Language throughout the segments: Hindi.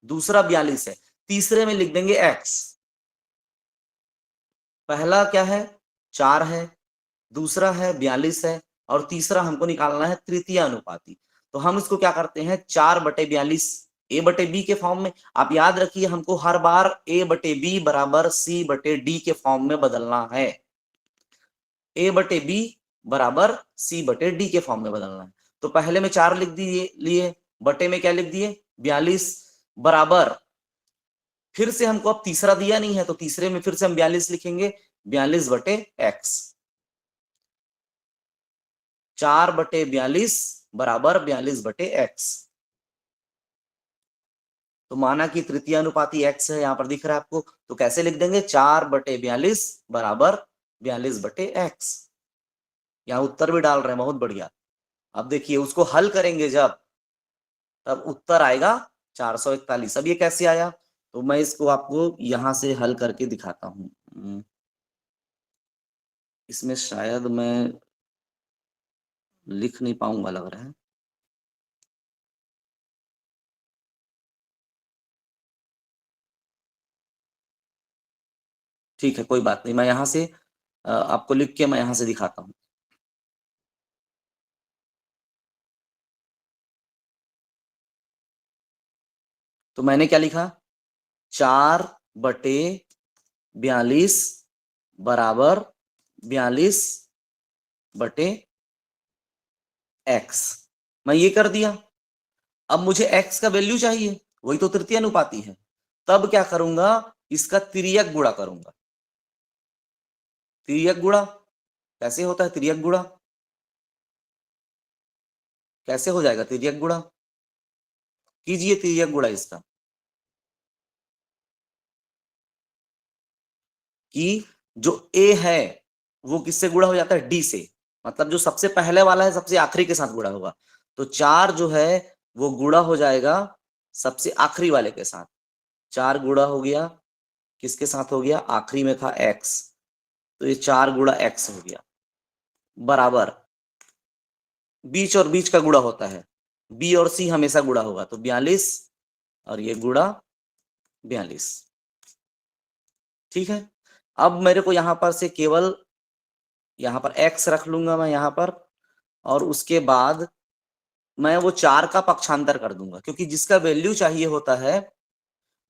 दूसरा 42 है, तीसरे में लिख देंगे x। पहला क्या है 4 है, दूसरा है 42 है, और तीसरा हमको निकालना है तृतीय अनुपाती। तो हम इसको क्या करते हैं 4/42 ए बटे बी के फॉर्म में। आप याद रखिए हमको हर बार ए बटे बी बराबर सी बटे डी के फॉर्म में बदलना है। ए बटे बी बराबर सी बटे डी के फॉर्म में बदलना है। तो पहले में 4 लिख दिए लिए, बटे में क्या लिख दिए 42, बराबर फिर से हमको अब तीसरा दिया नहीं है तो तीसरे में फिर से हम 42 लिखेंगे, 42/x। 4/42 बराबर 42/x। तो माना कि तृतीय अनुपाती x है, यहां पर दिख रहा है आपको, तो कैसे लिख देंगे 4/42 बराबर 42/x। यहां उत्तर भी डाल रहे हैं, बहुत बढ़िया। अब देखिए उसको हल करेंगे जब, तब उत्तर आएगा 441। अब ये कैसे आया, तो मैं इसको आपको यहां से हल करके दिखाता हूं। इसमें शायद मैं लिख नहीं पाऊंगा लग रहा है। ठीक है कोई बात नहीं, मैं यहां से आपको लिख के मैं यहां से दिखाता हूं। तो मैंने क्या लिखा 4/42 बराबर 42/x। मैं ये कर दिया। अब मुझे x का वैल्यू चाहिए, वही तो तृतीय अनुपाती है। तब क्या करूंगा, इसका तिर्यक गुणा करूंगा। तिर्यक गुणा कैसे होता है, तिर्यक गुणा कैसे हो जाएगा, तिर्यक गुणा कीजिए, तिर्यक गुणा इसका कि जो a है वो किससे गुणा हो जाता है, d से। मतलब जो सबसे पहले वाला है सबसे आखिरी के साथ गुणा होगा। तो 4 जो है वो गुणा हो जाएगा सबसे आखिरी वाले के साथ। 4 गुणा हो गया किसके साथ हो गया, आखिरी में था x, तो ये 4 गुणा x हो गया, बराबर बीच और बीच का गुणा होता है, b और c हमेशा गुणा होगा, तो 42 और ये गुणा 42। ठीक है। अब मेरे को यहां पर से केवल यहां पर x रख लूंगा मैं यहां पर, और उसके बाद मैं वो 4 का पक्षांतर कर दूंगा, क्योंकि जिसका वैल्यू चाहिए होता है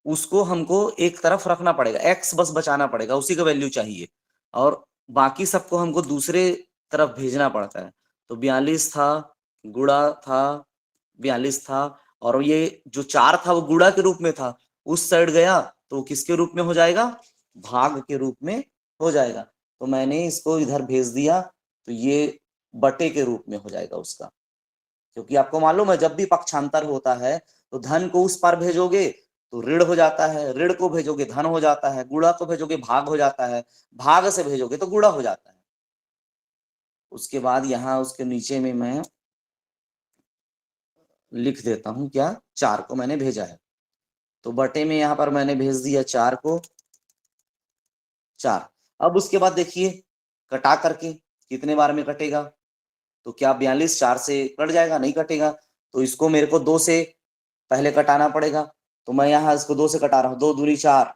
उसको हमको एक तरफ रखना पड़ेगा, x बस बचाना पड़ेगा, उसी का वैल्यू चाहिए, और बाकी सबको हमको दूसरे तरफ भेजना पड़ता है। तो 42 था, गुणा था, 42 था, और ये जो 4 था वो गुणा के रूप में था, उस साइड गया तो वो किसके रूप में हो जाएगा, भाग के रूप में हो जाएगा। तो मैंने इसको इधर भेज दिया, तो ये बटे के रूप में हो जाएगा उसका। क्योंकि आपको मालूम है जब भी पक्षांतर होता है तो धन को उस पार भेजोगे तो ऋण हो जाता है, ऋण को भेजोगे धन हो जाता है, गुणा को भेजोगे भाग हो जाता है, भाग से भेजोगे तो गुणा हो जाता है। उसके बाद यहाँ उसके नीचे में मैं लिख देता हूं क्या, 4 को मैंने भेजा है, तो बटे में यहाँ पर मैंने भेज दिया 4 को, 4। अब उसके बाद देखिए कटा करके कितने बार में कटेगा, तो क्या 42 4 से कट जाएगा, नहीं कटेगा, तो इसको मेरे को 2 से पहले कटाना पड़ेगा। तो मैं यहाँ इसको 2 से कटा रहा हूँ, 2 दूनी 4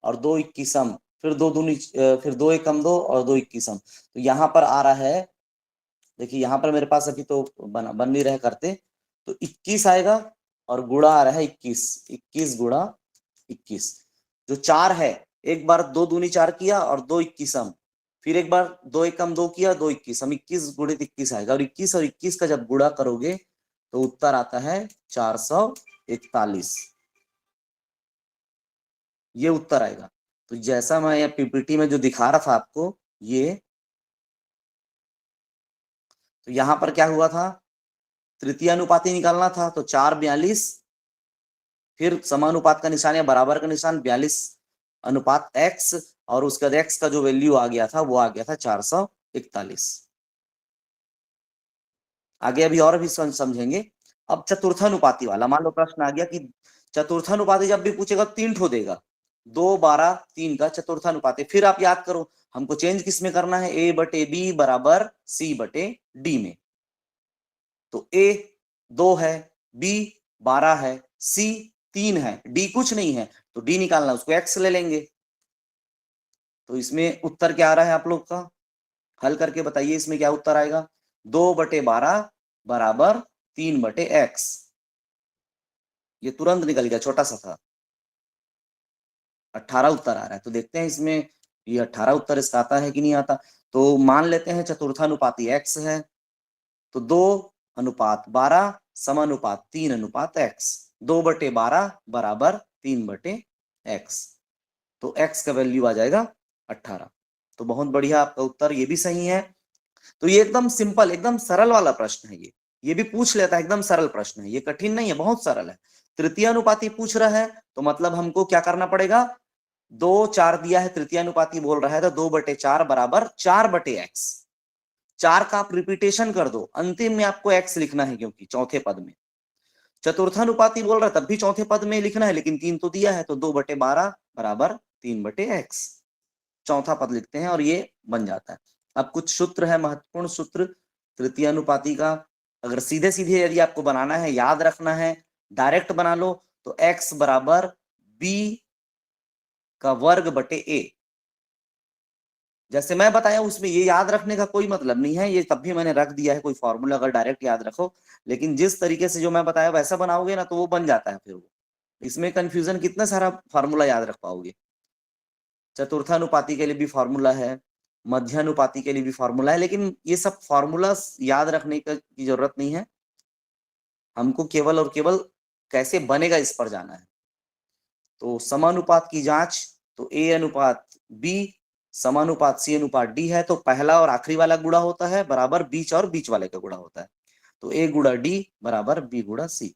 और 2 21, फिर 2 दूनी फिर 2 एकम 2 और 2 21। तो यहाँ पर आ रहा है, देखिए यहाँ पर मेरे पास अभी तो बन नहीं रहे करते, तो 21 आएगा, और गुणा आ रहा है 21, 21 गुणा 21। जो 4 है एक बार 2 दूनी 4 किया और 2 21, फिर एक बार 2 एकम 2 किया, 2 21, 21 गुणित 21 आएगा, और 21 और 21 का जब गुणा करोगे तो उत्तर आता है 441। ये उत्तर आएगा। तो जैसा मैं ये पीपीटी में जो दिखा रहा था आपको, ये तो यहां पर क्या हुआ था, तृतीय अनुपाती निकालना था, तो 4/42, फिर समानुपात का निशान या बराबर का निशान 42 अनुपात x, और उसका x का जो वैल्यू आ गया था वो आ गया था 441। आगे अभी और भी समझेंगे। अब चतुर्थानुपाती वाला, मान लो प्रश्न आ गया कि चतुर्थानुपाती जब भी पूछेगा 3 ठो देगा, 2 12 3 का चतुर्थानुपाती। फिर आप याद करो हमको चेंज किस में करना है, a बटे बी बराबर c बटे डी में। तो a 2 है, b 12 है, c 3 है, डी कुछ नहीं है, तो डी निकालना, उसको एक्स ले लेंगे। तो इसमें उत्तर क्या आ रहा है आप लोग का, हल करके बताइए इसमें क्या उत्तर आएगा। 2/12 बराबर 3/x। ये तुरंत निकल गया, छोटा सा था। 18 उत्तर आ रहा है। तो देखते हैं इसमें ये 18 उत्तर इसका आता है कि नहीं आता। तो मान लेते हैं चतुर्थानुपाती x है, तो 2/12 समानुपात 3/x, 2/12 बराबर 3/x। तो x का वैल्यू आ जाएगा 18। तो बहुत बढ़िया, आपका उत्तर ये भी सही है। तो ये एकदम सिंपल, एकदम सरल वाला प्रश्न है। ये भी पूछ लेता है, एकदम सरल प्रश्न है, ये कठिन नहीं है, बहुत सरल है। तृतीय अनुपाती पूछ रहा है, तो मतलब हमको क्या करना पड़ेगा, 2/4 दिया है, तृतीय अनुपाती बोल रहा है, तो 2/4 बराबर 4/x। 4 का आप रिपीटेशन कर दो, अंतिम में आपको x लिखना है, क्योंकि चौथे पद में। चतुर्थानुपाती बोल रहा है, तब भी चौथे पद में लिखना है, लेकिन 3 तो दिया है, तो 2/12 बराबर 3/x। चौथा पद लिखते हैं और ये बन जाता है। अब कुछ सूत्र है, महत्वपूर्ण सूत्र तृतीय अनुपाती का। अगर सीधे सीधे यदि आपको बनाना है, याद रखना है, डायरेक्ट बना लो, तो x बराबर b का वर्ग बटे a। जैसे मैं बताया उसमें ये याद रखने का कोई मतलब नहीं है, ये तब भी मैंने रख दिया है कोई फॉर्मूला, अगर डायरेक्ट याद रखो। लेकिन जिस तरीके से जो मैं बताया वैसा बनाओगे ना, तो वो बन जाता है। फिर वो इसमें कंफ्यूजन, कितना सारा फॉर्मूला याद रख पाओगे। चतुर्थानुपाती के लिए भी फॉर्मूला है, मध्यानुपाती के लिए भी फॉर्मूला है, लेकिन ये सब फॉर्मूला याद रखने की जरूरत नहीं है। हमको केवल और केवल कैसे बनेगा इस पर जाना है। तो समानुपात की जांच, तो a अनुपात b समानुपात c अनुपात d है, तो पहला और आखिरी वाला गुणा होता है बराबर बीच और बीच वाले का गुणा होता है। तो a गुणा d बराबर b गुणा c।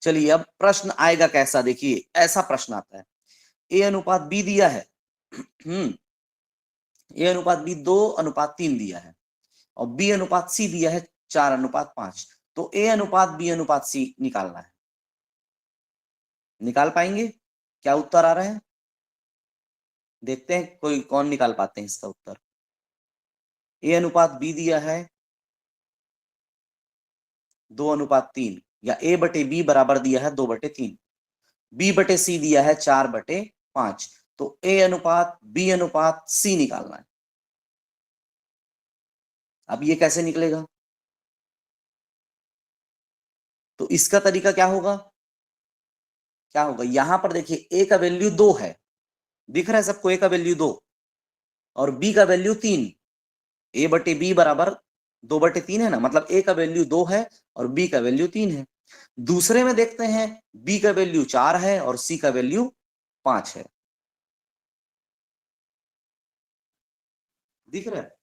चलिए अब प्रश्न आएगा कैसा, देखिए ऐसा प्रश्न आता है। a अनुपात b दिया है, a अनुपात b 2/3 दिया है, और b अनुपात c दिया है 4/5। तो a अनुपात b अनुपात c निकालना है। निकाल पाएंगे? क्या उत्तर आ रहा है, देखते हैं कोई कौन निकाल पाते हैं इसका उत्तर। a अनुपात b दिया है 2/3, या a/b बराबर दिया है 2/3, b/c दिया है 4/5। तो a अनुपात b अनुपात c निकालना है। अब ये कैसे निकलेगा, तो इसका तरीका क्या होगा, क्या होगा, यहां पर देखिए a का वैल्यू 2 है, दिख रहा है सबको, a का वैल्यू 2 और b का वैल्यू 3। a/b बराबर 2/3 है ना, मतलब a का वैल्यू 2 है और b का वैल्यू 3 है। दूसरे में देखते हैं, b का वैल्यू 4 है और c का वैल्यू 5 है। दिख रहा है?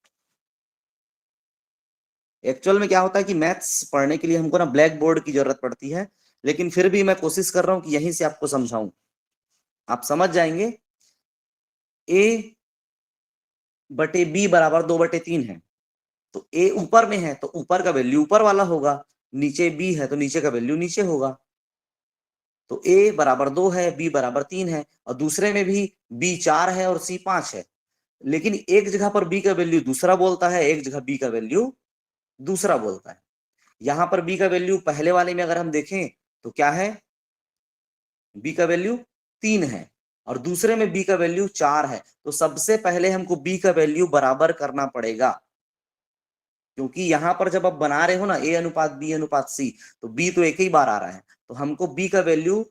एक्चुअल में क्या होता है कि मैथ्स पढ़ने के लिए हमको ना ब्लैक बोर्ड की जरूरत पड़ती है, लेकिन फिर भी मैं कोशिश कर रहा हूं कि यहीं से आपको समझाऊं, आप समझ जाएंगे। a/b बराबर 2/3 है, तो a ऊपर में है, तो ऊपर का वैल्यू ऊपर वाला होगा, नीचे b है तो नीचे का वैल्यू नीचे होगा। तो a बराबर 2 है, b बराबर 3 है, और दूसरे में भी b 4 है और c 5 है। लेकिन एक जगह पर b का वैल्यू दूसरा बोलता है, एक जगह b का वैल्यू दूसरा बोलता है। यहां पर b का वैल्यू पहले वाले में अगर हम देखें तो क्या है, b का वैल्यू 3 है और दूसरे में b का वैल्यू 4 है। तो सबसे पहले हमको b का वैल्यू बराबर करना पड़ेगा, क्योंकि यहां पर जब आप बना रहे हो ना a अनुपात b अनुपात c, तो b तो एक ही बार आ रहा है, तो हमको b का वैल्यू,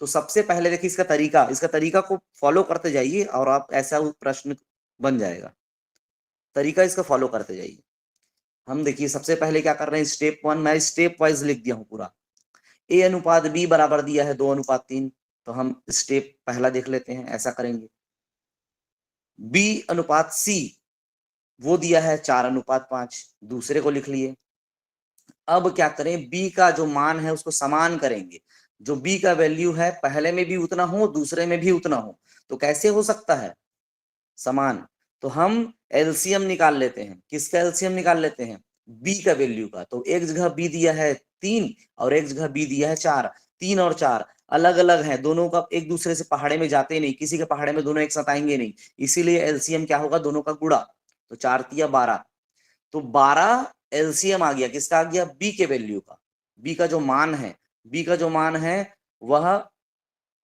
तो सबसे पहले देखिए इसका तरीका को फॉलो करते जाइए और आप ऐसा प्रश्न बन जाएगा। तरीका इसका फॉलो करते जाइए। हम देखिए सबसे पहले क्या कर रहे हैं, स्टेप 1 मैं स्टेप वाइज लिख दिया हूं पूरा। a अनुपात b बराबर दिया है 2/3, तो हम स्टेप पहला देख लेते हैं, ऐसा करेंगे। b अनुपात c वो दिया है 4/5, दूसरे को लिख लिए। अब क्या करें, b का जो मान है उसको समान करेंगे, जो b का वैल्यू है पहले में भी उतना हो दूसरे में भी उतना हो। तो कैसे हो सकता है, समान। तो हम एलसीएम निकाल लेते हैं, किसका एलसीएम निकाल लेते हैं, b का वैल्यू का। तो एक जगह b दिया है 3 और एक जगह b दिया है 4। 3 और 4 अलग अलग हैं, दोनों का एक दूसरे से पहाड़े में जाते नहीं, किसी के पहाड़े में दोनों एक साथ आएंगे नहीं, इसीलिए एलसीएम क्या होगा, दोनों का गुणा। तो 4 तिया 12, तो 12 एलसीएम आ गया, किसका आ गया, b के वैल्यू का। b का जो मान है b का जो मान है वह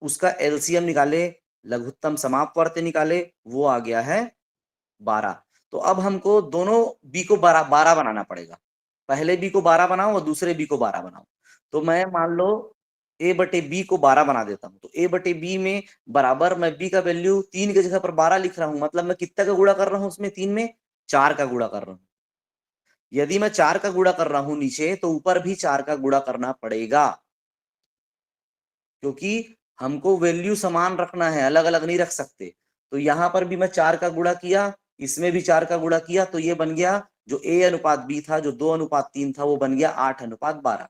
उसका एलसीएम निकाले, लघुत्तम समापवर्ती निकाले, वो आ गया है 12। तो अब हमको दोनों b को 12 बनाना पड़ेगा। पहले b को 12 बनाओ और दूसरे b को 12 बनाओ। तो मैं मान लो a बटे b को 12 बना देता हूं। तो a बटे b में बराबर मैं b का वैल्यू 3 की जगह पर 12 लिख रहा हूं, मतलब मैं कितना का गुणा कर रहा हूं उसमें, 3 में 4 का गुणा कर रहा हूं। यदि मैं 4 का गुणा कर रहा हूं नीचे, तो ऊपर भी 4 का गुणा करना पड़ेगा, क्योंकि हमको वैल्यू समान रखना है, अलग अलग नहीं रख सकते। तो यहां पर भी मैं 4 का गुणा किया, इसमें भी 4 का गुणा किया, तो ये बन गया जो a अनुपात b था, जो 2:3 था, वो बन गया 8:12।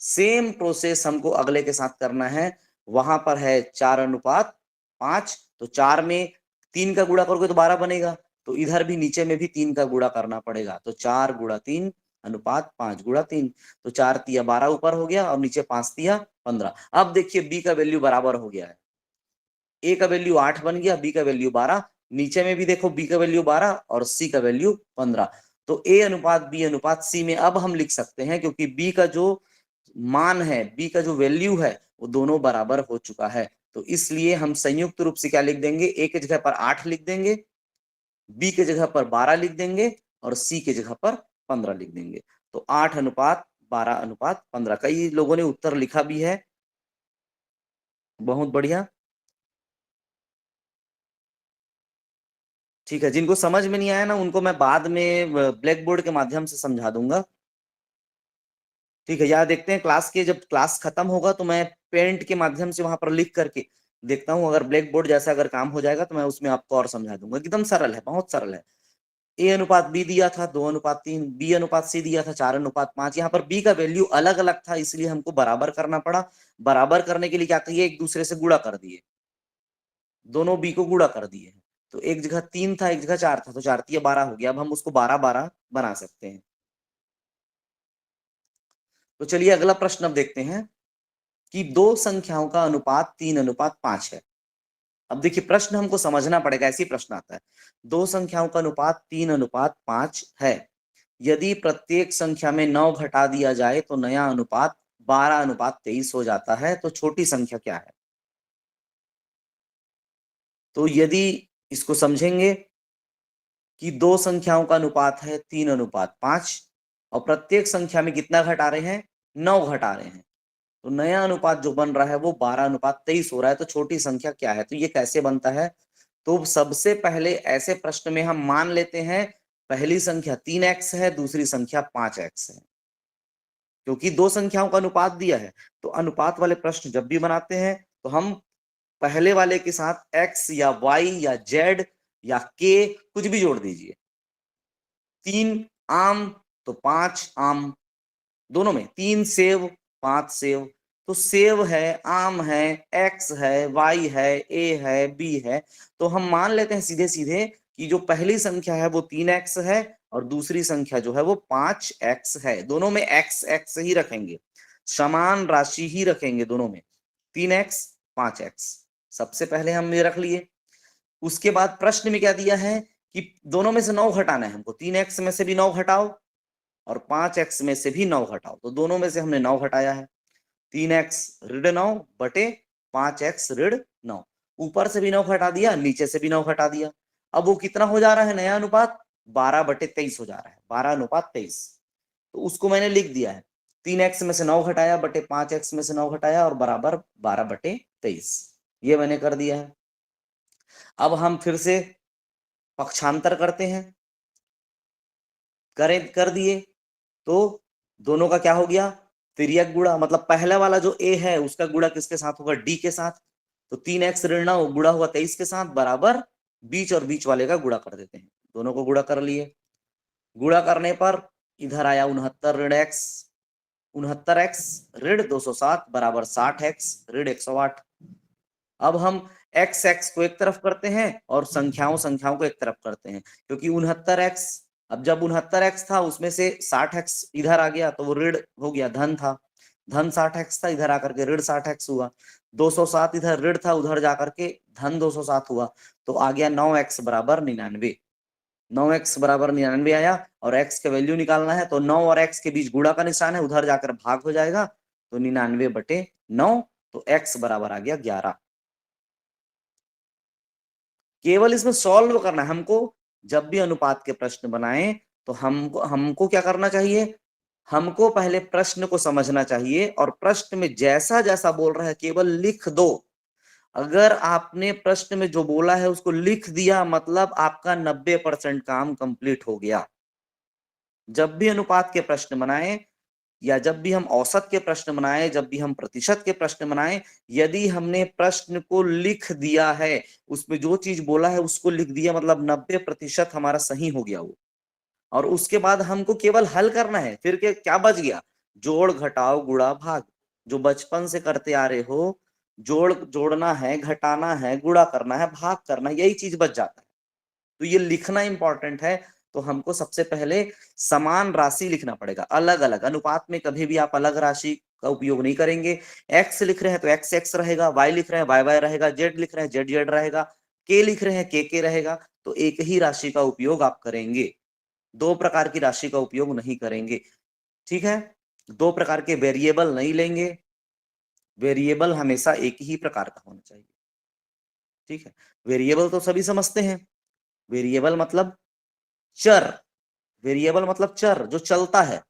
सेम प्रोसेस हमको अगले के साथ करना है। वहां पर है 4:5, तो 4 में 3 का गुणा करोगे तो 12 बनेगा। तो इधर भी नीचे में भी 3 का गुणा करना पड़ेगा। तो 4 गुणा 3 अनुपात 5 गुणा 3। तो 4 तिया 12 ऊपर हो गया और नीचे 5 तिया 15। अब देखिए b का वैल्यू बराबर हो गया है। a का वैल्यू 8 बन गया, b का वैल्यू 12। नीचे में भी देखो b का वैल्यू 12 और c का वैल्यू 15। तो a अनुपात b अनुपात c में अब हम लिख सकते हैं, क्योंकि b का जो मान है, b का जो वैल्यू है, वो दोनों बराबर हो चुका है। तो इसलिए हम संयुक्त रूप से क्या लिख देंगे, a के जगह पर 8 लिख देंगे, b के जगह पर 12 लिख देंगे और c के जगह पर 15 लिख देंगे। तो 8:12:15। कई लोगों ने उत्तर लिखा भी है, बहुत बढ़िया। ठीक है, जिनको समझ में नहीं आया ना, उनको मैं बाद में ब्लैक बोर्ड के माध्यम से समझा दूंगा। ठीक है, यार देखते हैं क्लास के, जब क्लास खत्म होगा तो मैं पेंट के माध्यम से वहां पर लिख करके देखता हूँ। अगर ब्लैक बोर्ड जैसा अगर काम हो जाएगा तो मैं उसमें आपको और समझा दूंगा। एकदम सरल है, बहुत सरल है। a अनुपात b दिया था 2:3, b अनुपात c दिया था 4:5। यहाँ पर b का वैल्यू अलग अलग था, इसलिए हमको बराबर करना पड़ा। बराबर करने के लिए क्या किए, एक दूसरे से गुणा कर दिए, दोनों b को गुणा कर दिए। तो एक जगह 3 था, एक जगह 4 था, तो 4 तिया 12 हो गया। अब हम उसको 12-12 बना सकते हैं। तो चलिए अगला प्रश्न अब देखते हैं कि दो संख्याओं का अनुपात 3:5 है। अब देखिए प्रश्न हमको समझना पड़ेगा, ऐसी प्रश्न आता है। दो संख्याओं का अनुपात 3:5 है। यदि प्रत्येक संख्या में 9 घटा दिया जाए तो नया अनुपात 12:23 हो जाता है, तो छोटी संख्या क्या है। तो यदि इसको समझेंगे कि दो संख्याओं का अनुपात है 3:5 और प्रत्येक संख्या में कितना घटा रहे हैं, 9 घटा रहे हैं, तो नया अनुपात जो बन रहा है वो 12:23 हो रहा है। तो छोटी संख्या क्या है, तो ये कैसे बनता है। तो सबसे पहले ऐसे प्रश्न में हम मान लेते हैं पहली संख्या 3x है, दूसरी संख्या 5x है, क्योंकि दो संख्याओं का अनुपात दिया है। तो अनुपात वाले प्रश्न जब भी बनाते हैं तो हम पहले वाले के साथ x या y या z या k कुछ भी जोड़ दीजिए। 3 आम तो 5 आम, दोनों में 3 सेव 5 सेव। तो सेव है, आम है, एक्स है, वाई है, ए है, बी है। तो हम मान लेते हैं सीधे सीधे कि जो पहली संख्या है वो 3x है और दूसरी संख्या जो है वो 5x है। दोनों में x x ही रखेंगे, समान राशि ही रखेंगे दोनों में, 3x 5x। सबसे पहले हम ये रख लिए। उसके बाद प्रश्न में क्या दिया है कि दोनों में से 9 घटाना है हमको। 3x में से भी 9 घटाओ और 5x में से भी 9 घटाओ। तो दोनों में से हमने 9 घटाया है। 3x ऋण 9 बटे 5x ऋण 9। ऊपर से भी 9 घटा दिया, नीचे से भी 9 घटा दिया। अब वो कितना हो जा रहा है, नया अनुपात 12/23 हो जा रहा है, 12:23। तो उसको मैंने लिख दिया है, 3x में से 9 घटाया बटे 5x में से 9 घटाया और बराबर 12/23। ये मैंने कर दिया है। अब हम फिर से पक्षांतर करते हैं, कर दिए तो दोनों का क्या हो गया, तिर्यक गुणा। मतलब पहला वाला जो a है उसका गुणा किसके साथ होगा, d के साथ। तो 3x ऋण 9 गुणा हुआ 23 के साथ, बराबर बीच और बीच वाले का गुणा कर देते हैं। दोनों को गुणा कर लिए। गुणा करने पर इधर आया 69 ऋण x, 69x ऋण 207 बराबर 60x ऋण 108। अब हम x x को एक तरफ करते हैं और संख्याओं को एक तरफ करते हैं, क्योंकि 69x, अब जब 69x था उसमें से 60x इधर आ गया तो वो ऋण हो गया, धन था, धन 60x था, इधर आकर के ऋण 60x हुआ। 207 इधर ऋण था, उधर जाकर के धन 207 हुआ। तो आ गया 9x बराबर 99। 9x बराबर 99 आया और x के वैल्यू निकालना है, तो 9 और x के बीच गुणा का निशान है, उधर जाकर भाग हो जाएगा। तो 99/9, तो x बराबर आ गया 11। केवल इसमें सॉल्व करना है हमको। जब भी अनुपात के प्रश्न बनाएं तो हमको क्या करना चाहिए, हमको पहले प्रश्न को समझना चाहिए और प्रश्न में जैसा जैसा बोल रहा है केवल लिख दो। अगर आपने प्रश्न में जो बोला है उसको लिख दिया मतलब आपका 90% काम कंप्लीट हो गया। जब भी अनुपात के प्रश्न बनाएं या जब भी हम औसत के प्रश्न बनाएं, जब भी हम प्रतिशत के प्रश्न बनाएं, यदि हमने प्रश्न को लिख दिया है, उसमें जो चीज बोला है उसको लिख दिया मतलब 90% हमारा सही हो गया वो। और उसके बाद हमको केवल हल करना है। फिर क्या बच गया, जोड़ घटाओ गुणा भाग, जो बचपन से करते आ रहे हो। जोड़ना है, घटाना है, गुणा करना है, भाग करना है, यही चीज बच जाता है। तो ये लिखना इंपॉर्टेंट है। तो हमको सबसे पहले समान राशि लिखना पड़ेगा। अलग अलग अनुपात में कभी भी आप अलग राशि का उपयोग नहीं करेंगे। एक्स लिख रहे हैं तो एक्स एक्स रहेगा, वाई लिख रहे हैं वाई वाई रहेगा, जेड लिख रहे हैं जेड जेड रहेगा, के लिख रहे हैं के रहेगा। तो एक ही राशि का उपयोग आप करेंगे, दो प्रकार की राशि का उपयोग नहीं करेंगे। ठीक है, दो प्रकार के वेरिएबल नहीं लेंगे, वेरिएबल हमेशा एक ही प्रकार का होना चाहिए। ठीक है, वेरिएबल तो सभी समझते हैं। वेरिएबल मतलब चर, वेरिएबल मतलब चर जो चलता है।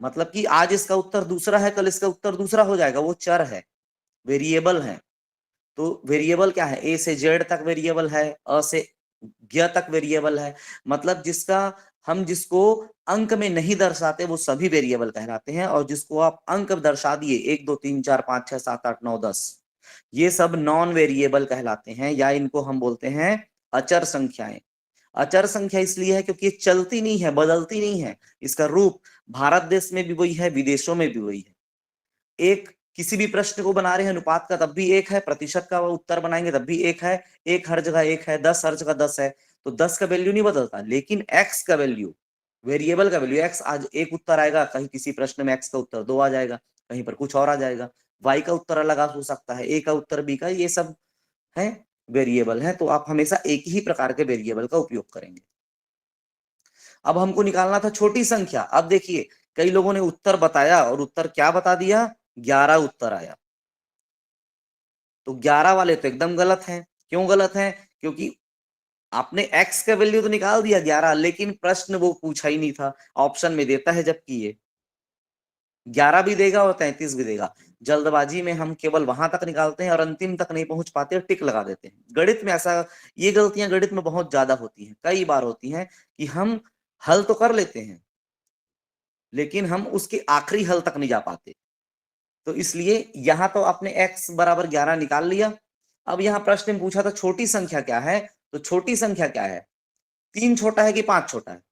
मतलब कि आज इसका उत्तर दूसरा है, कल इसका उत्तर दूसरा हो जाएगा, वो चर है, वेरिएबल है। तो वेरिएबल क्या है, ए से जेड तक वेरिएबल है, अ से ज्ञ तक वेरिएबल है। मतलब जिसको अंक में नहीं दर्शाते वो सभी वेरिएबल कहलाते हैं, और जिसको आप अंक दर्शा दिए 1 2 3 4 5 6 7 8 9 10, ये सब नॉन वेरिएबल कहलाते हैं, या इनको हम बोलते हैं अचर संख्याएं। अचर संख्या इसलिए है क्योंकि ये चलती नहीं है, बदलती नहीं है। इसका रूप भारत देश में भी वही है, विदेशों में भी वही है। एक किसी भी प्रश्न को बना रहे हैं अनुपात का तब भी एक है, प्रतिशत का उत्तर बनाएंगे तब भी एक है, एक हर जगह एक है, 10 हर जगह 10 है। तो 10 का वैल्यू नहीं बदलता, लेकिन एक्स का वैल्यू, वेरिएबल का वैल्यू एक्स, आज एक उत्तर आएगा, कहीं किसी प्रश्न में एक्स का उत्तर 2 आ जाएगा, कहीं पर कुछ और आ जाएगा, वाई का उत्तर अलग हो सकता है, ए का उत्तर बी का, ये सब है वेरिएबल है। तो आप हमेशा एक ही प्रकार के वेरिएबल का उपयोग करेंगे। अब हमको निकालना था छोटी संख्या। अब देखिए, कई लोगों ने उत्तर बताया और उत्तर क्या बता दिया, 11 उत्तर आया। तो 11 वाले तो एकदम गलत हैं। क्यों गलत हैं, क्योंकि आपने x का वैल्यू तो निकाल दिया 11, लेकिन प्रश्न वो पूछा ही नहीं था, ऑप्शन में देता है जबकि ये 11 भी देगा और 33 भी देगा। जल्दबाजी में हम केवल वहां तक निकालते हैं और अंतिम तक नहीं पहुंच पाते, टिक लगा देते हैं। गणित में ऐसा, ये गलतियां गणित में बहुत ज्यादा होती हैं, कई बार होती हैं कि हम हल तो कर लेते हैं लेकिन हम उसके आखिरी हल तक नहीं जा पाते। तो इसलिए यहां तो आपने x बराबर 11 निकाल लिया। अब यहाँ प्रश्न में पूछा था छोटी संख्या क्या है, तो छोटी संख्या क्या है, 3 छोटा है कि 5 छोटा है,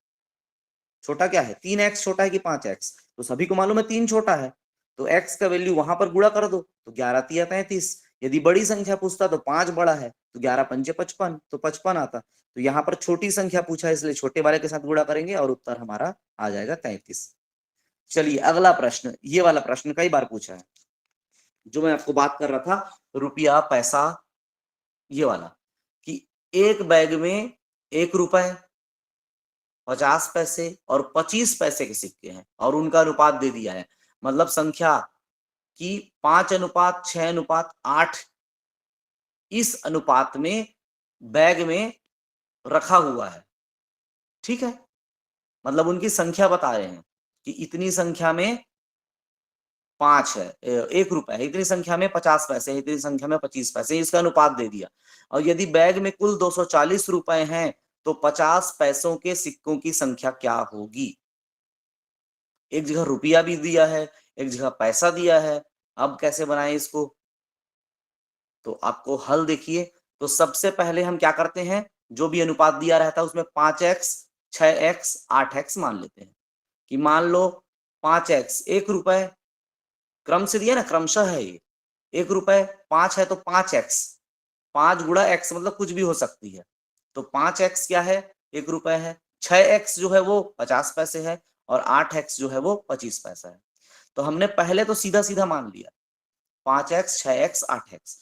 छोटा क्या है, 3x छोटा है कि 5x, तो सभी को मालूम है 3 छोटा है। तो x का वैल्यू वहां पर गुणा कर दो, तो 11 तिया 33। यदि बड़ी संख्या पूछता तो 5 बड़ा है, तो 11 पंचे 55, तो 55 आता। तो यहाँ पर छोटी संख्या पूछा है इसलिए छोटे वाले के साथ गुणा करेंगे और उत्तर हमारा आ जाएगा 33। चलिए अगला प्रश्न, ये वाला प्रश्न कई बार पूछा है, जो मैं आपको बात कर रहा था रुपया पैसा, ये वाला, कि एक बैग में 1 रुपए, 50 पैसे और 25 पैसे के सिक्के हैं और उनका अनुपात दे दिया है। मतलब संख्या कि 5:6:8 इस अनुपात में बैग में रखा हुआ है। ठीक है, मतलब उनकी संख्या बता रहे हैं कि इतनी संख्या में 5 है, 1 रुपया है, इतनी संख्या में 50 पैसे है, इतनी संख्या में 25 पैसे, इसका अनुपात दे दिया। और यदि बैग में कुल 240 रुपए हैं तो 50 पैसों के सिक्कों की संख्या क्या होगी। एक जगह रुपया भी दिया है, एक जगह पैसा दिया है। अब कैसे बनाएं इसको, तो आपको हल देखिए। तो सबसे पहले हम क्या करते हैं, जो भी अनुपात दिया रहता है उसमें 5x 6x 8x मान लेते हैं। कि मान लो 5x 1 रुपए, क्रम से दिया ना, क्रमशः है ये, 1 रुपए, 5 है तो 5x, 5 गुणा x मतलब कुछ भी हो सकती है। तो 5x क्या है, 1 रुपए है, 6x जो है वो 50 पैसे है और 8x जो है वो 25 पैसा है। तो हमने पहले तो सीधा सीधा मान लिया 5x 6x 8x।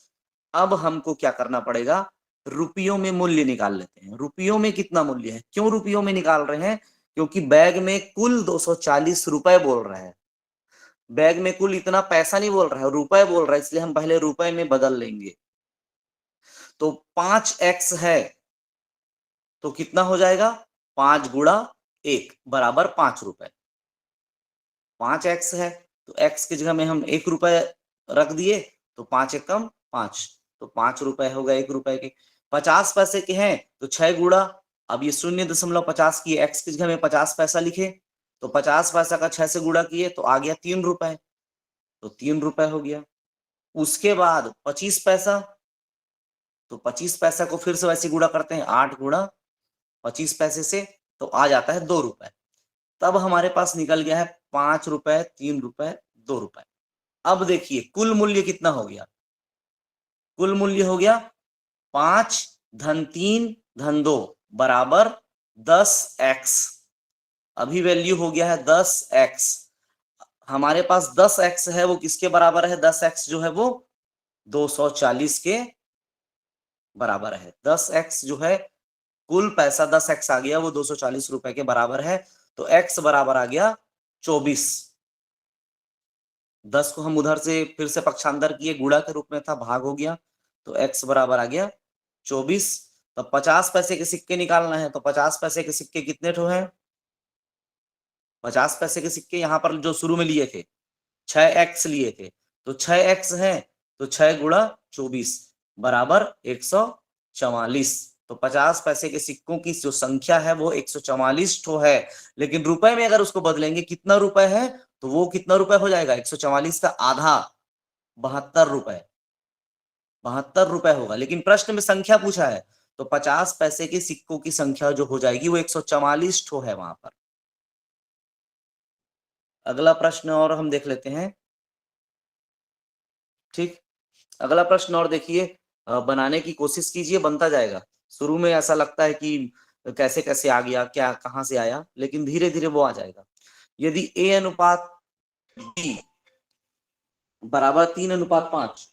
अब हमको क्या करना पड़ेगा, रुपयों में मूल्य निकाल लेते हैं। रुपयों में कितना मूल्य है, क्यों रुपयों में निकाल रहे हैं, क्योंकि बैग में कुल 240 रुपए बोल रहे हैं। बैग में कुल इतना पैसा नहीं बोल रहा है, रुपए बोल रहा है, इसलिए हम पहले रुपए में बदल लेंगे। तो 5x है तो कितना हो जाएगा, 5 गुणा 1 बराबर 5 रुपए। 5x है तो x की जगह में हम 1 रुपए रख दिए, तो 5 एकम 5, तो 5 रुपए हो गए 1 रुपए के। 50 पैसे के हैं तो 6 गुणा, अब ये 0.50 की x की जगह में 50 पैसा लिखे, तो 50 पैसा का 6 से गुणा किए तो आ गया 3 रुपए, तो 3 रुपए हो गया। उसके बाद 25 पैसा, तो 25 पैसा को फिर से वैसे गुणा करते हैं, 8 गुणा 25 पैसे से, तो आ जाता है 2 रुपए। तब हमारे पास निकल गया है 5 रुपए, 3 रुपए, 2 रुपए। अब देखिए कुल मूल्य कितना हो गया, कुल मूल्य हो गया 5 धन 3 धन 2 बराबर 10x। अभी वैल्यू हो गया है 10x। हमारे पास 10x है, वो किसके बराबर है, 10x जो है वो 240 के बराबर है। 10x जो है कुल पैसा 10x आ गया, वो 240 रुपए के बराबर है। तो x बराबर आ गया 24। 10 को हम उधर से फिर से पक्षांतर किए, गुणा के रूप में था, भाग हो गया, तो x बराबर आ गया 24। तो 50 पैसे के सिक्के निकालना है, तो 50 पैसे के सिक्के कितने ठो हैं, 50 पैसे के सिक्के यहाँ पर जो शुरू में लिए थे 6x लिए थे, तो 6x है तो 6 गुणा 24 बराबर 144। तो 50 पैसे के सिक्कों की जो संख्या है वो 144 ठो है। लेकिन रुपए में अगर उसको बदलेंगे कितना रुपए है, तो वो कितना रुपए हो जाएगा, 144 का आधा 72 रुपए, 72 रुपए होगा। लेकिन प्रश्न में संख्या पूछा है, तो 50 पैसे के सिक्कों की संख्या जो हो जाएगी वो 144 ठो है वहां पर। अगला प्रश्न और हम देख लेते हैं। ठीक, अगला प्रश्न और देखिए, बनाने की कोशिश कीजिए, बनता जाएगा। शुरू में ऐसा लगता है कि कैसे कैसे आ गया, क्या कहां से आया, लेकिन धीरे धीरे वो आ जाएगा। यदि a अनुपात b बराबर 3:5,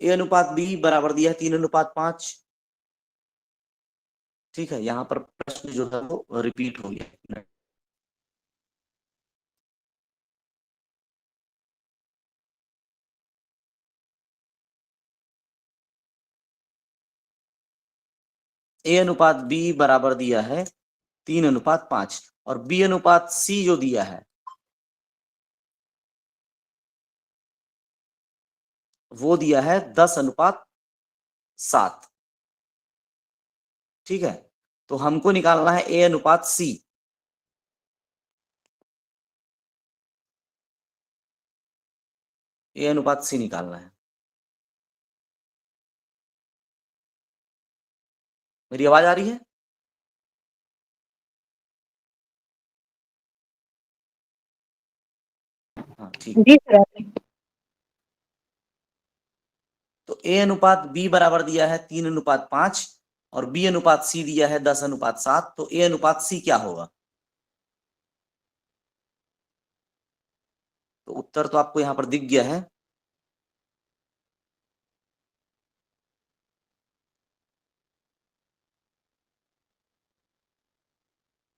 a अनुपात b बराबर दिया है 3:5। ठीक है, यहाँ पर प्रश्न जो है वो रिपीट हो गया। a अनुपात b बराबर दिया है 3:5 और b अनुपात c जो दिया है वो दिया है 10:7। ठीक है, तो हमको निकालना है a अनुपात c। a अनुपात c निकालना है। मेरी आवाज आ रही है? हाँ ठीक। जी सर। तो a अनुपात b बराबर दिया है 3:5 और b अनुपात c दिया है 10:7। तो a अनुपात c क्या होगा? तो उत्तर तो आपको यहाँ पर दिख गया है।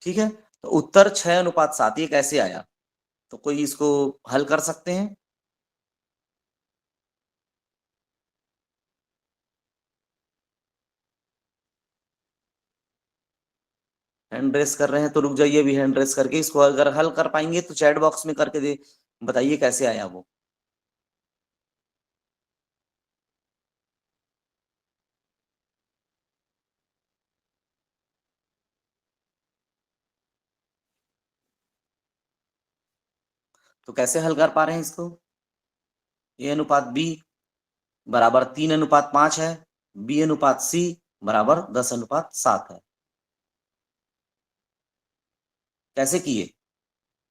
ठीक है, तो उत्तर 6:7। ये कैसे आया? तो कोई इसको हल कर सकते हैं? हैंड रेस कर रहे हैं तो रुक जाइए, अभी हैंड रेस करके इसको अगर हल कर पाएंगे तो चैट बॉक्स में करके दे बताइए कैसे आया वो। तो कैसे हल कर पा रहे हैं इसको? a अनुपात b बराबर 3:5 है, b अनुपात c बराबर 10:7 है। कैसे किए?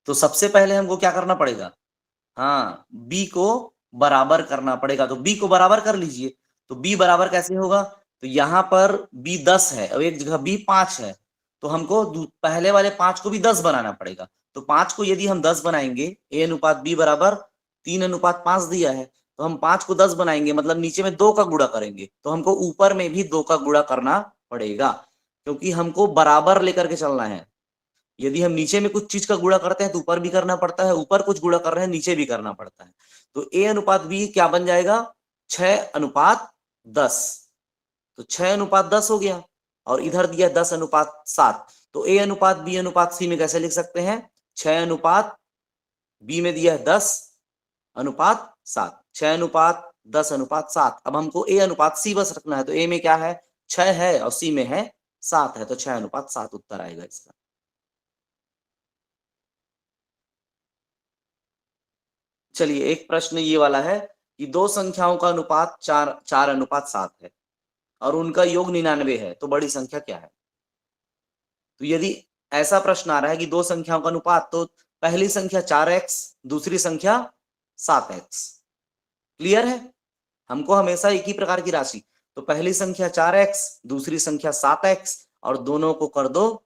तो सबसे पहले हमको क्या करना पड़ेगा, हाँ b को बराबर करना पड़ेगा। तो b को बराबर कर लीजिए। तो b बराबर कैसे होगा, तो यहाँ पर b 10 है और एक जगह b 5 है, तो हमको पहले वाले 5 को भी 10 बनाना पड़ेगा। तो 5 को यदि हम 10 बनाएंगे, a अनुपात b बराबर 3:5 दिया है, तो हम 5 को 10 बनाएंगे, मतलब नीचे में 2 का गुणा करेंगे, तो हमको ऊपर में भी 2 का गुणा करना पड़ेगा, क्योंकि हमको बराबर लेकर के चलना है। यदि हम नीचे में कुछ चीज का गुणा करते हैं तो ऊपर भी करना पड़ता है, ऊपर कुछ गुणा कर रहे हैं नीचे भी करना पड़ता है। तो a अनुपात b क्या बन जाएगा, 6:10। तो 6:10 हो गया, और इधर दिया 10:7। तो a अनुपात b अनुपात c में कैसे लिख सकते हैं, 6 अनुपात b में दिया है 10:7, 6:10:7। अब हमको a अनुपात c बस रखना है, तो a में क्या है 6 है और c में है 7 है, तो 6:7 उत्तर आएगा इसका। चलिए एक प्रश्न ये वाला है कि दो संख्याओं का अनुपात 4:7 है और उनका योग 99 है, तो बड़ी संख्या क्या है। तो यदि ऐसा प्रश्न आ रहा है कि दो संख्याओं का अनुपात, तो पहली संख्या 4x, दूसरी संख्या 7x। क्लियर है, हमको हमेशा एक ही प्रकार की राशि, तो पहली संख्या 4x, दूसरी संख्या 7x, और दोनों को कर दो,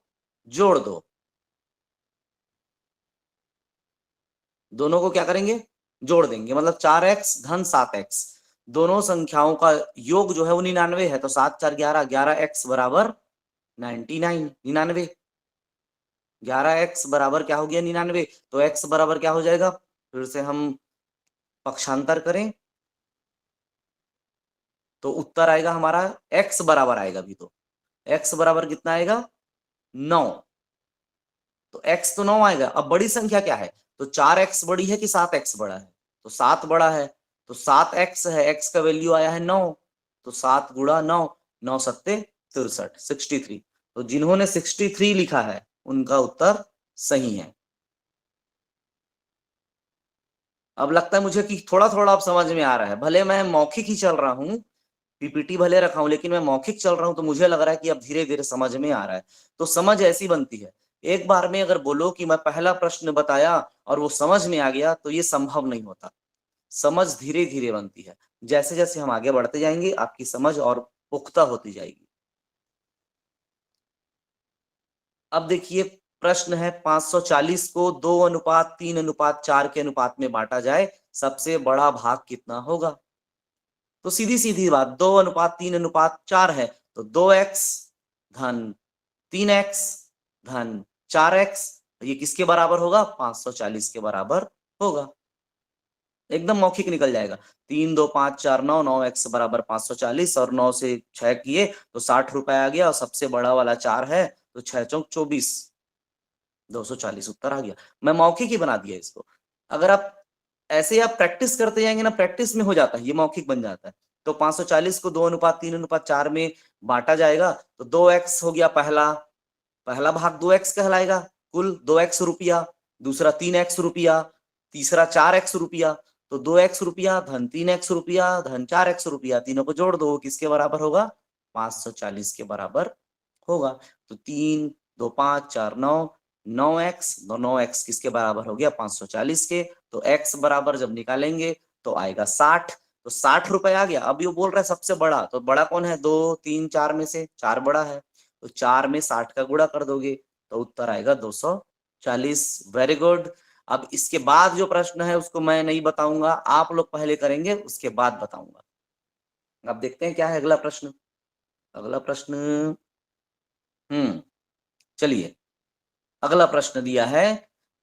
जोड़ दो। दोनों को क्या करेंगे, जोड़ देंगे, मतलब 4x धन 7x, दोनों संख्याओं का योग जो है वो 99 है। तो 7 4 11, 11x बराबर 99, 11x बराबर क्या हो गया 99। तो x बराबर क्या हो जाएगा, फिर से हम पक्षांतर करें तो उत्तर आएगा हमारा x बराबर आएगा, भी तो x बराबर कितना आएगा 9। तो x तो 9 आएगा। अब बड़ी संख्या क्या है, तो 4x बड़ी है कि 7x बड़ा है, तो 7 बड़ा है, तो 7x है, x का वैल्यू आया है 9, तो 7 गुणा 9, 9 सत्ते 63, 63। तो जिन्होंने 63 लिखा है उनका उत्तर सही है। अब लगता है मुझे कि थोड़ा थोड़ा अब समझ में आ रहा है, भले मैं मौखिक ही चल रहा हूँ, पीपीटी भले रखा हूं, लेकिन मैं मौखिक चल रहा हूं, तो मुझे लग रहा है कि अब धीरे धीरे समझ में आ रहा है। तो समझ ऐसी बनती है, एक बार में अगर बोलो कि मैं पहला प्रश्न बताया और वो समझ में आ गया, तो ये संभव नहीं होता। समझ धीरे धीरे बनती है, जैसे जैसे हम आगे बढ़ते जाएंगे आपकी समझ और पुख्ता होती जाएगी। अब देखिए प्रश्न है 540 को 2:3:4 के अनुपात में बांटा जाए, सबसे बड़ा भाग कितना होगा। तो सीधी सीधी बात, 2:3:4 है, तो 2x धन 3x धन 4x, ये किसके बराबर होगा, 540 के बराबर होगा। एकदम मौखिक निकल जाएगा। 3 2 5 4 9, 9x बराबर 540, और 9 से 6 किए तो 60 रुपए आ गया, और सबसे बड़ा वाला 4 है, तो 6 चौक 24, 240 उत्तर आ गया। मैं मौखिक ही बना दिया इसको। अगर आप ऐसे आप प्रैक्टिस करते जाएंगे ना, प्रैक्टिस में हो जाता है, ये मौखिक बन जाता है। तो 540 को 2:3:4 में बांटा जाएगा, तो 2x हो गया पहला, पहला भाग 2x कहलाएगा, कुल 2x रुपया, दूसरा 3x रुपया, तीसरा 4x रुपया। तो 2x रुपया धन 3x रुपया धन 4x रुपया, तीनों को जोड़ दो, किसके बराबर होगा, 540 के बराबर होगा। तो 3 2 5 4 9, 9x, 9x किसके बराबर हो गया, 540 के। तो x बराबर जब निकालेंगे तो आएगा 60, तो 60 रुपए आ गया। अब ये बोल रहा है सबसे बड़ा, तो बड़ा कौन है, 2 3 4 में से 4 बड़ा है, तो 4 में 60 का गुणा कर दोगे तो उत्तर आएगा 240। Very good. अब इसके बाद जो प्रश्न है उसको मैं नहीं बताऊंगा, आप लोग पहले करेंगे उसके बाद बताऊंगा। अब देखते हैं क्या है अगला प्रश्न। अगला प्रश्न चलिए अगला प्रश्न दिया है,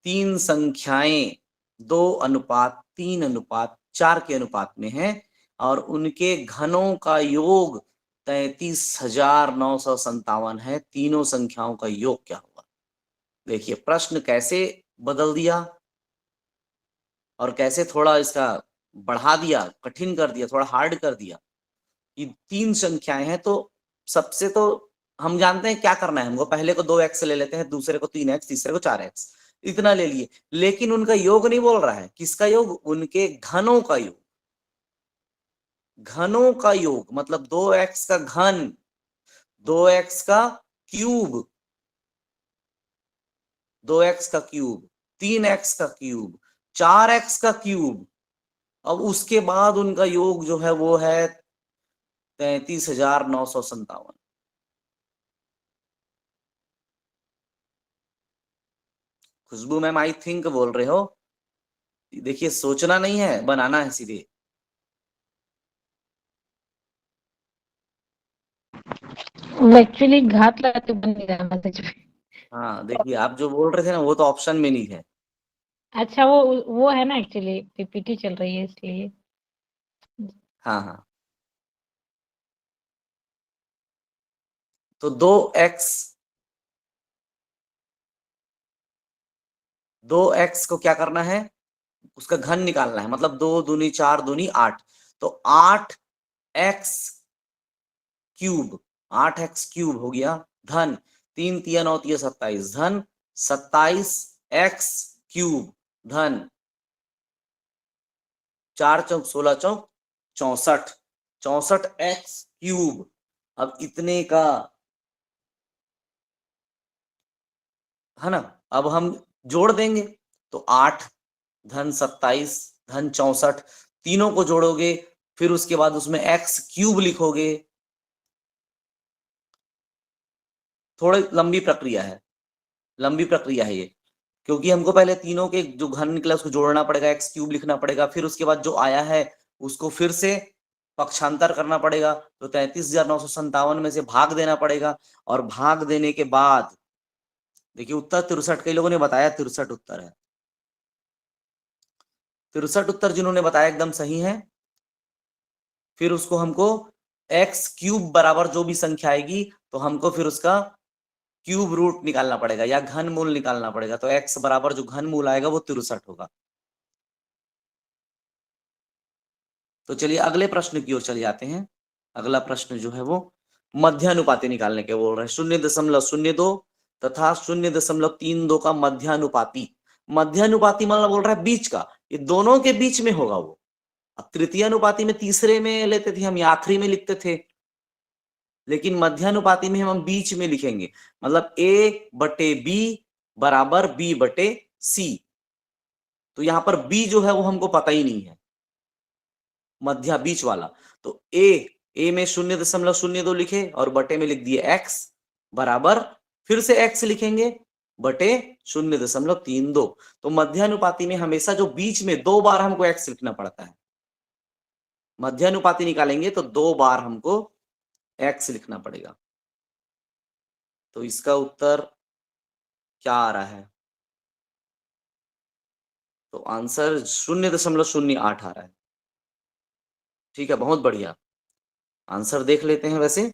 तीन संख्याएं 2:3:4 के अनुपात में है और उनके घनों का योग 33,957 है, तीनों संख्याओं का योग क्या होगा। देखिए प्रश्न कैसे बदल दिया और कैसे थोड़ा इसका बढ़ा दिया, कठिन कर दिया, थोड़ा हार्ड कर दिया। कि तीन संख्याएं हैं, तो सबसे तो हम जानते हैं क्या करना है हमको, पहले को 2x ले लेते हैं, दूसरे को 3x, तीसरे को 4x, इतना ले लिए, लेकिन उनका योग नहीं बोल रहा है। किसका योग, उनके घनों का योग। घनों का योग मतलब 2x का घन, 2x का क्यूब, 2x का क्यूब, 3x का क्यूब, 4x का क्यूब। अब उसके बाद उनका योग जो है वो है 33,957। खुशबू मैम आई थिंक बोल रहे हो, देखिए सोचना नहीं है, बनाना है सीधे। एक्चुअली घात लगाते बन नहीं रहा मैसेज में। हाँ देखिए, आप जो बोल रहे थे ना वो तो ऑप्शन में नहीं है। अच्छा, वो है ना, एक्चुअली पीपीटी चल रही है इसलिए। हाँ हाँ, तो 2x को क्या करना है, उसका घन निकालना है, मतलब 2 दूनी 4 दूनी 8, तो 8x क्यूब, 8x क्यूब हो गया, धन 3 तिया 9 तिया 27, धन 27x क्यूब, धन 4 चौक 16 चौक 64, 64x क्यूब। अब इतने का है ना, अब हम जोड़ देंगे, तो 8 धन 27 धन 64, तीनों को जोड़ोगे, फिर उसके बाद उसमें x क्यूब लिखोगे। थोड़ी लंबी प्रक्रिया है, लंबी प्रक्रिया है ये, क्योंकि हमको पहले तीनों के जो घन निकला उसको जोड़ना पड़ेगा, एक्स क्यूब लिखना पड़ेगा, फिर उसके बाद जो आया है उसको फिर से पक्षांतर करना पड़ेगा, तो 33,957 में से भाग देना पड़ेगा, और भाग देने के बाद देखिए उत्तर 63, कई लोगों ने बताया 63 उत्तर है, 63 उत्तर जिन्होंने बताया एकदम सही है। फिर उसको हमको एक्स क्यूब बराबर जो भी संख्या आएगी तो हमको फिर उसका क्यूब रूट निकालना पड़ेगा या घन मूल निकालना पड़ेगा, तो x बराबर जो घन मूल आएगा वो 63 होगा। तो चलिए अगले प्रश्न की ओर चले जाते हैं। अगला प्रश्न जो है वो मध्यानुपाती निकालने के बोल रहे हैं, 0.02 तथा 0.32 का मध्यानुपाती। मध्यानुपाती मतलब बोल रहा है बीच का, ये दोनों के बीच में होगा वो। अब तृतीय अनुपाती में तीसरे में लेते थे हम या आखिरी में लिखते थे, लेकिन मध्यानुपाती में हम बीच में लिखेंगे, मतलब a बटे b बराबर b बटे c। तो यहां पर b जो है वो हमको पता ही नहीं है, मध्या बीच वाला, तो a में 0.02 लिखे और बटे में लिख दिए x बराबर, फिर से x लिखेंगे बटे 0.32। तो मध्यानुपाती में हमेशा जो बीच में 2 बार हमको x लिखना पड़ता है, मध्यानुपाती निकालेंगे तो 2 बार हमको x लिखना पड़ेगा। तो इसका उत्तर क्या आ रहा है, तो आंसर 0.08 आ रहा है। ठीक है, बहुत बढ़िया, आंसर देख लेते हैं। वैसे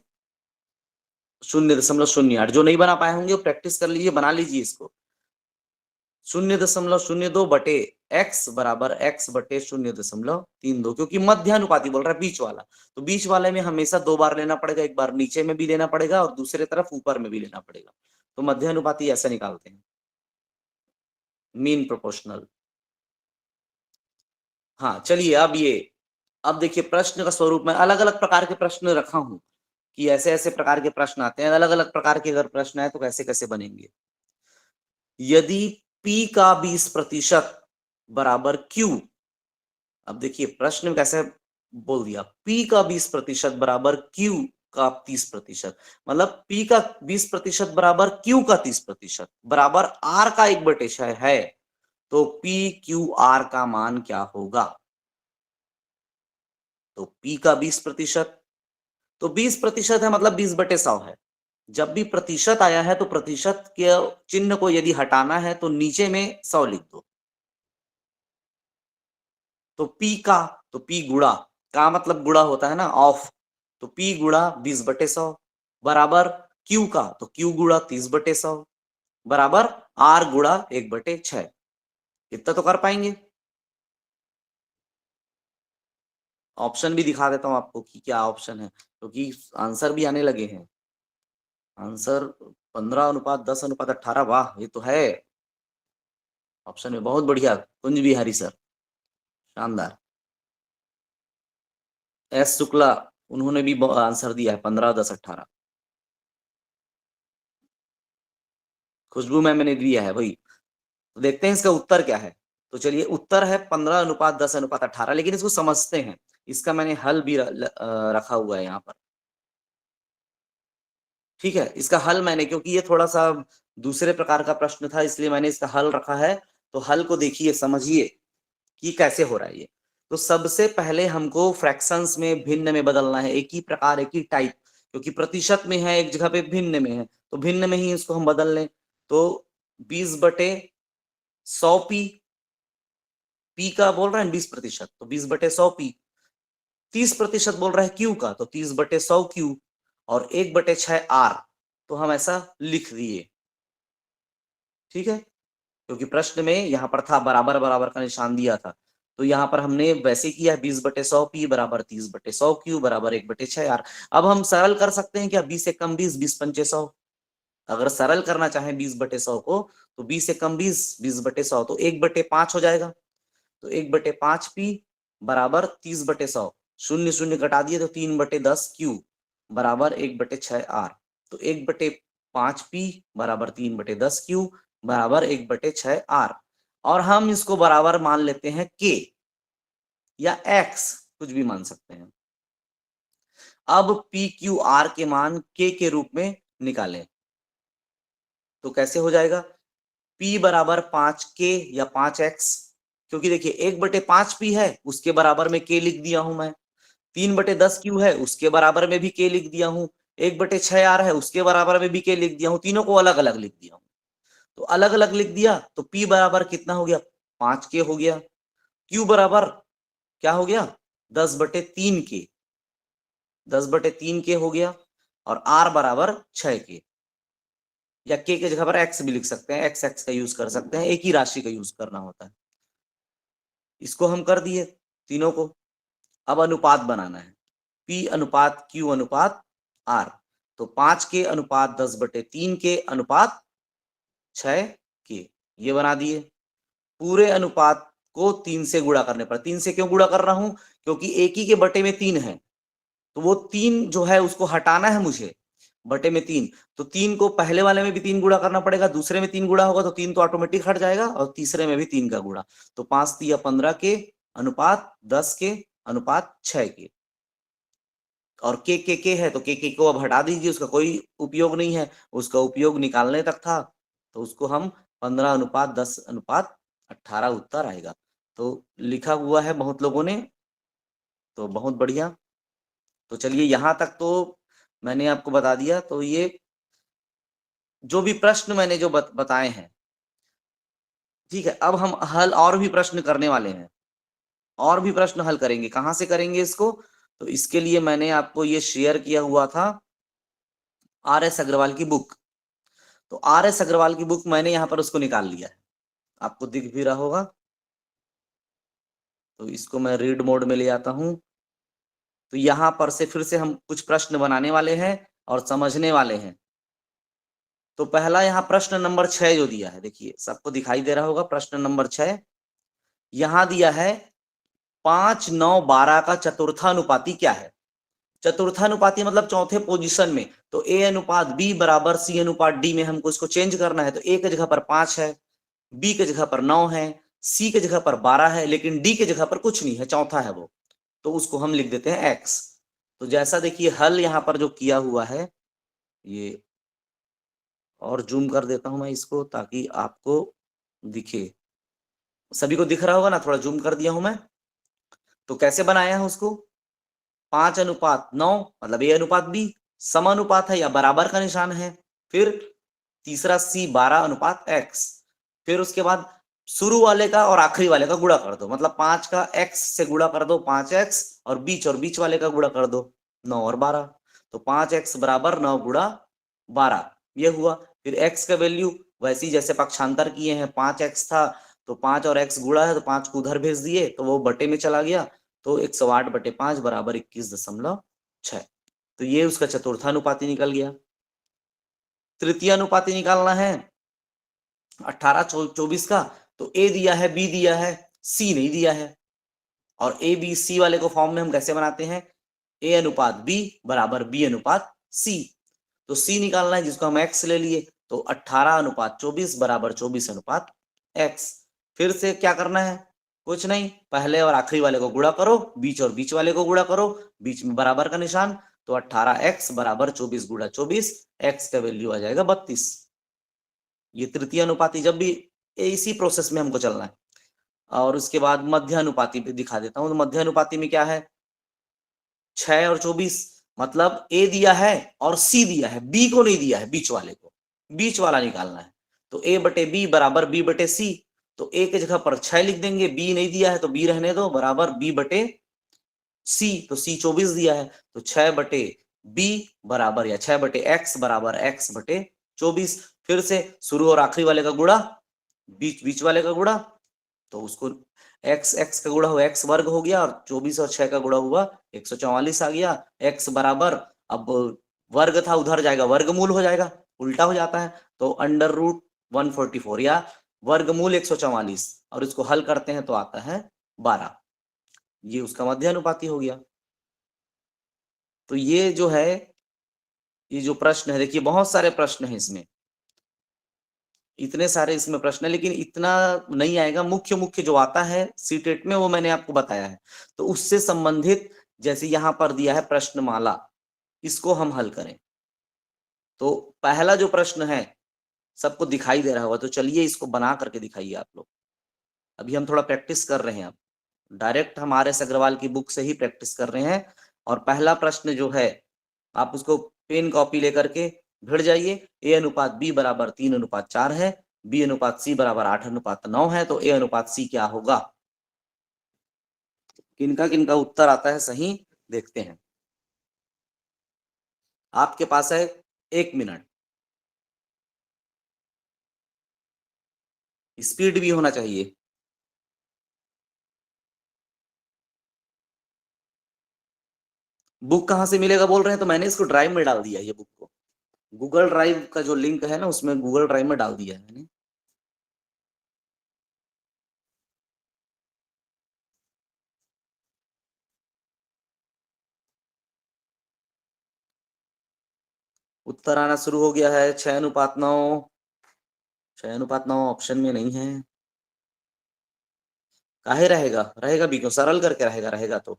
0.08, जो नहीं बना पाए होंगे वो प्रैक्टिस कर लीजिए, बना लीजिए इसको। 0.02 बटे x बराबर x बटे 0.32, क्योंकि मध्यानुपाती बोल रहा है बीच वाला, तो बीच वाले में हमेशा 2 बार लेना पड़ेगा, एक बार नीचे में भी लेना पड़ेगा और दूसरे तरफ ऊपर में भी लेना पड़ेगा, तो मध्यानुपाती ऐसा निकालते हैं, मीन प्रोपोर्शनल। हाँ चलिए, अब देखिए प्रश्न का स्वरूप में अलग अलग प्रकार के प्रश्न रखा हूं, कि ऐसे ऐसे प्रकार के प्रश्न आते हैं, अलग अलग प्रकार के अगर प्रश्न आए तो कैसे कैसे बनेंगे। यदि p का 20% बराबर q, अब देखिए प्रश्न में कैसे बोल दिया, p का 20% बराबर q का 30%, मतलब p का 20% बराबर q का 30% बराबर r का 1/6 है, तो p q r का मान क्या होगा। तो p का 20%, तो 20% है मतलब 20/100 है। जब भी प्रतिशत आया है तो प्रतिशत के चिन्ह को यदि हटाना है तो नीचे में 100 लिख दो। तो p का, तो p गुणा का मतलब गुणा होता है ना ऑफ, तो p गुणा 20/100 बराबर q का, तो q गुणा 30/100 बराबर r गुणा 1/6। इतना तो कर पाएंगे। ऑप्शन भी दिखा देता हूं आपको कि क्या ऑप्शन है, क्योंकि आंसर भी आने लगे हैं। आंसर 15:10:18, वाह ये तो है ऑप्शन में, बहुत बढ़िया कुंज बिहारी सर, शानदार। एस शुक्ला, उन्होंने भी आंसर दिया है 15:10:18। खुशबू मैम ने दिया है भाई, तो देखते हैं इसका उत्तर क्या है। तो चलिए उत्तर है 15:10:18, लेकिन इसको समझते हैं, इसका मैंने हल भी रखा हुआ है यहाँ पर। ठीक है, इसका हल मैंने, क्योंकि ये थोड़ा सा दूसरे प्रकार का प्रश्न था इसलिए मैंने इसका हल रखा है, तो हल को देखिए समझिए कि कैसे हो रहा है ये। तो सबसे पहले हमको फ्रैक्शंस में भिन्न में बदलना है, एक ही प्रकार एक ही टाइप, क्योंकि प्रतिशत में है एक जगह पे भिन्न में है, तो भिन्न में ही इसको हम बदल लें। तो 20/100p, p का बोल रहा है 20%, तो 20/100p। 30% बोल रहा है q का, तो 30/100q, और 1/6r। तो हम ऐसा लिख दिए, ठीक है, क्योंकि प्रश्न में यहाँ पर था बराबर बराबर का निशान दिया था, तो यहाँ पर हमने वैसे किया है 20/100p बराबर 30/100q बराबर 1/6r। अब हम सरल कर सकते हैं क्या, 20 से कम 20, 20×5 100। अगर सरल करना चाहें 20/100 को, तो 20 से कम 20, 20/100, तो 1/5 हो जाएगा। तो 1/5p बराबर 30/100, शून्य शून्य घटा दिए तो 3/10q बराबर 1/6r। तो 1/5p बराबर 3/10q बराबर 1/6r। और हम इसको बराबर मान लेते हैं k या x, कुछ भी मान सकते हैं। अब PQR के मान k के रूप में निकालें, तो कैसे हो जाएगा, p बराबर 5k या 5x, क्योंकि देखिए 1/5p है, उसके बराबर में k लिख दिया हूं मैं। 3/10q है, उसके बराबर में भी k लिख दिया हूं। 1/6r है, उसके बराबर में भी k लिख दिया हूं। तीनों को अलग अलग लिख दिया हूं। तो अलग अलग लिख दिया तो p बराबर कितना हो गया, 5k हो गया। q बराबर क्या हो गया, 10/3k, 10/3k हो गया। और r बराबर 6k, या k के जगह पर x भी लिख सकते हैं, x x का यूज कर सकते हैं, एक ही राशि का यूज करना होता है। इसको हम कर दिए तीनों को। अब अनुपात बनाना है, p अनुपात q अनुपात r। तो 5k अनुपात 10/3k अनुपात 6k, ये बना दिए। पूरे अनुपात को 3 से गुणा करने पर, 3 से क्यों गुणा कर रहा हूं, क्योंकि एक ही के बटे में 3 है, तो वो 3 जो है उसको हटाना है मुझे, बटे में 3। तो 3 को पहले वाले में भी 3 गुणा करना पड़ेगा, दूसरे में 3 गुणा होगा तो 3 तो ऑटोमेटिक हट जाएगा, और तीसरे में भी 3 का गुणा। तो 5 तिया 15 के अनुपात 10 के अनुपात 6 के। और के है तो के को अब हटा दीजिए, उसका कोई उपयोग नहीं है, उसका उपयोग निकालने तक था। तो उसको हम 15 अनुपात 10 अनुपात 18 उत्तर आएगा। तो लिखा हुआ है बहुत लोगों ने, तो बहुत बढ़िया। तो चलिए यहां तक तो मैंने आपको बता दिया। तो ये जो भी प्रश्न मैंने जो बताए हैं, ठीक है, अब हम हल और भी प्रश्न करने वाले हैं, और भी प्रश्न हल करेंगे। कहां से करेंगे इसको, तो इसके लिए मैंने आपको ये शेयर किया हुआ था RS अग्रवाल की बुक। तो RS अग्रवाल की बुक मैंने यहाँ पर उसको निकाल लिया है, आपको दिख भी रहा होगा। तो इसको मैं रीड मोड में ले आता हूं। तो यहां पर से फिर से हम कुछ प्रश्न बनाने वाले हैं और समझने वाले हैं। तो पहला यहाँ प्रश्न नंबर 6 जो दिया है, देखिए सबको दिखाई दे रहा होगा। प्रश्न नंबर 6 यहां दिया है, 5 9 12 का चतुर्थानुपाती क्या है। चतुर्थानुपाती मतलब चौथे पोजीशन में। तो A अनुपात B बराबर C अनुपात D में हमको इसको चेंज करना है। तो A की जगह पर 5 है, B की जगह पर 9 है, C की जगह पर 12 है, लेकिन D की जगह पर कुछ नहीं है, चौथा है वो। तो उसको हम लिख देते हैं X। तो जैसा देखिए हल यहाँ पर जो किया हुआ है, ये और जूम कर देता हूं मैं इसको ताकि आपको दिखे। सभी को दिख रहा होगा ना, थोड़ा जूम कर दिया हूं मैं। तो कैसे बनाया है उसको, 5 अनुपात 9 मतलब A अनुपात B, समानुपात है या बराबर का निशान है। फिर तीसरा C 12 अनुपात X। फिर उसके बाद शुरू वाले का और आखिरी वाले का गुणा कर दो, मतलब 5 का X से गुणा कर दो 5X, और बीच वाले का गुणा कर दो 9 और 12। तो 5X बराबर 9 गुणा 12, ये हुआ। फिर X का वैल्यू वैसे ही जैसे पक्षांतर किए हैं, 5X था तो 5 और X गुणा है तो 5 को उधर भेज दिए तो वो बटे में चला गया। तो 108/5 बराबर 21.6। तो ये उसका चतुर्थानुपाती निकल गया। तृतीय अनुपाती निकालना है 18 24 का। तो A दिया है, B दिया है, C नहीं दिया है। और A B C वाले को फॉर्म में हम कैसे बनाते हैं, A अनुपात B बराबर B अनुपात C। तो C निकालना है जिसको हम X ले लिए। तो 18 अनुपात 24 बराबर 24 अनुपात X। फिर से क्या करना है, कुछ नहीं, पहले और आखिरी वाले को गुणा करो, बीच और बीच वाले को गुणा करो, बीच में बराबर का निशान। तो 18X बराबर 24 गुणा 24, X का वैल्यू आ जाएगा 32। ये तृतीय अनुपाती, जब भी इसी प्रोसेस में हमको चलना है। और उसके बाद मध्य अनुपाती पे दिखा देता हूं। तो मध्य अनुपाती में क्या है, 6 और 24, मतलब A दिया है और C दिया है, B को नहीं दिया है, बीच वाले को, बीच वाला निकालना है। तो a बटे b बराबर b बटे c, तो a की जगह पर 6 लिख देंगे, b नहीं दिया है तो b रहने दो, बराबर b बटे c, तो c 24 दिया है, तो 6 बटे b बराबर, या 6 बटे x बराबर x बटे 24। फिर से शुरू और आखिरी वाले का गुणा, बीच वाले का गुणा, तो उसको x का गुणा हुआ x वर्ग हो गया, और 24 और 6 का गुणा हुआ 144 आ गया। x बराबर, अब वर्ग था उधर जाएगा वर्गमूल हो जाएगा, उल्टा हो जाता है, तो अंडर रूट 144 या वर्गमूल 144, और इसको हल करते हैं तो आता है 12। ये उसका मध्य अनुपाती हो गया। तो ये जो है, ये जो प्रश्न है, देखिए बहुत सारे प्रश्न हैं इसमें, इतने सारे इसमें प्रश्न है, लेकिन इतना नहीं आएगा। मुख्य मुख्य जो आता है सीटेट में वो मैंने आपको बताया है। तो उससे संबंधित, जैसे यहां पर दिया है प्रश्नमाला, इसको हम हल करें। तो पहला जो प्रश्न है सबको दिखाई दे रहा होगा, तो चलिए इसको बना करके दिखाइए आप लोग। अभी हम थोड़ा प्रैक्टिस कर रहे हैं, अब डायरेक्ट हम आर एस अग्रवाल की बुक से ही प्रैक्टिस कर रहे हैं। और पहला प्रश्न जो है, आप उसको पेन कॉपी लेकर के भिड़ जाइए। a अनुपात b बराबर 3:4 है, b अनुपात c बराबर 8:9 है, तो a अनुपात c क्या होगा? किनका किनका उत्तर आता है सही, देखते हैं। आपके पास है 1 मिनट। स्पीड भी होना चाहिए। बुक कहाँ से मिलेगा बोल रहे हैं, तो मैंने इसको ड्राइव में डाल दिया है, ये बुक को गूगल ड्राइव का जो लिंक है ना, उसमें गूगल ड्राइव में डाल दिया है मैंने। उत्तर आना शुरू हो गया है। 6:9, 6:9 ऑप्शन में नहीं है। काहे रहेगा, रहेगा भी क्यों, सरल करके रहेगा, रहेगा तो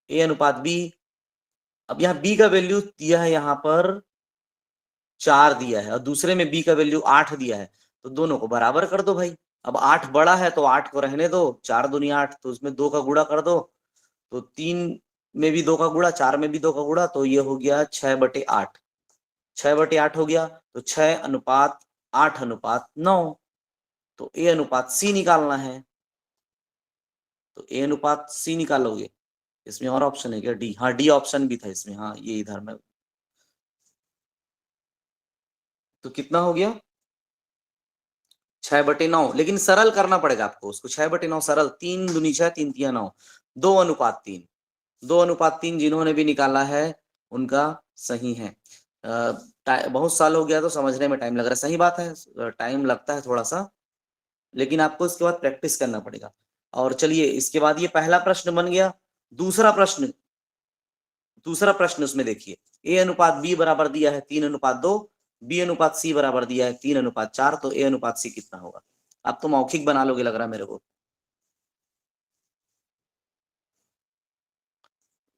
a अनुपात b। अब यहाँ b का वैल्यू दिया है, यहाँ पर 4 दिया है, और दूसरे में b का वैल्यू 8 दिया है, तो दोनों को बराबर कर दो भाई। अब 8 बड़ा है तो 8 को रहने दो, 4 दूनी 8, तो उसमें 2 का गुणा कर दो, तो 3 में भी 2 का गुणा, 4 में भी 2 का गुणा, तो ये हो गया 6/8। 6/8 हो गया, तो 6:8:9, तो a अनुपात c निकालना है। तो a अनुपात c निकालोगे, इसमें और ऑप्शन है क्या? डी, हाँ डी ऑप्शन भी था इसमें, हाँ ये इधर में। तो कितना हो गया? 6/9, लेकिन सरल करना पड़ेगा आपको उसको। 6/9 सरल, 3 दूनी 6, 3 तिया 9, 2:3। 2:3 जिन्होंने भी निकाला है उनका सही है। बहुत साल हो गया तो समझने में टाइम लग रहा है, सही बात है, टाइम लगता है थोड़ा सा, लेकिन आपको इसके बाद प्रैक्टिस करना पड़ेगा। और चलिए इसके बाद ये पहला प्रश्न बन गया। दूसरा प्रश्न, दूसरा प्रश्न उसमें देखिए, a अनुपात b बराबर दिया है 3:2, b अनुपात c बराबर दिया है 3:4, तो a अनुपात c कितना होगा? आप तो मौखिक बना लोगे लग रहा है मेरे को।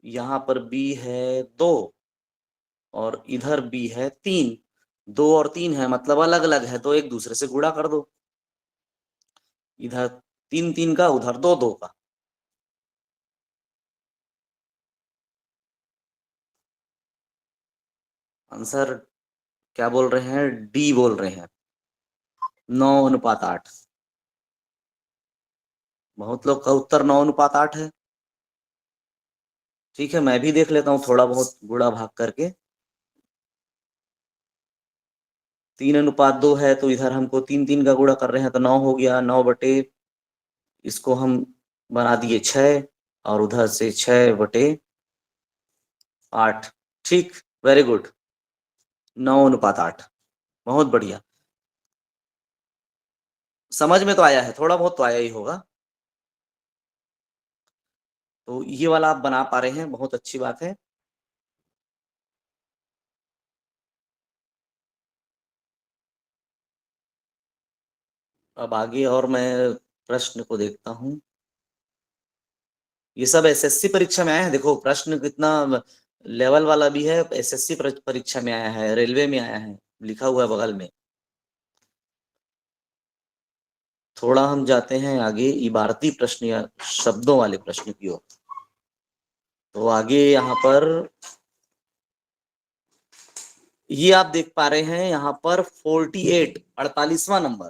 यहाँ पर b है 2 और इधर b है 3, 2 और 3 है मतलब अलग अलग है, तो एक दूसरे से गुणा कर दो। इधर 3 का, उधर 2 का। आंसर क्या बोल रहे हैं? डी बोल रहे हैं, 9:8। बहुत लोग का उत्तर 9:8 है। ठीक है, मैं भी देख लेता हूँ थोड़ा बहुत गुणा भाग करके। 3:2 है, तो इधर हमको 3 का गुणा कर रहे हैं, तो 9 हो गया। 9 बटे, इसको हम बना दिए 6, और उधर से 6/8। ठीक, वेरी गुड, 9:8। बहुत बढ़िया, समझ में तो आया है, थोड़ा बहुत तो आया ही होगा। तो ये वाला आप बना पा रहे हैं, बहुत अच्छी बात है। अब आगे और मैं प्रश्न को देखता हूँ। ये सब एसएससी परीक्षा में आया है, देखो प्रश्न कितना लेवल वाला भी है। एसएससी परीक्षा में आया है, रेलवे में आया है, लिखा हुआ है बगल में। थोड़ा हम जाते हैं आगे इबारती प्रश्न या शब्दों वाले प्रश्न की ओर। तो आगे यहाँ पर ये आप देख पा रहे हैं यहाँ पर 48 48वां नंबर।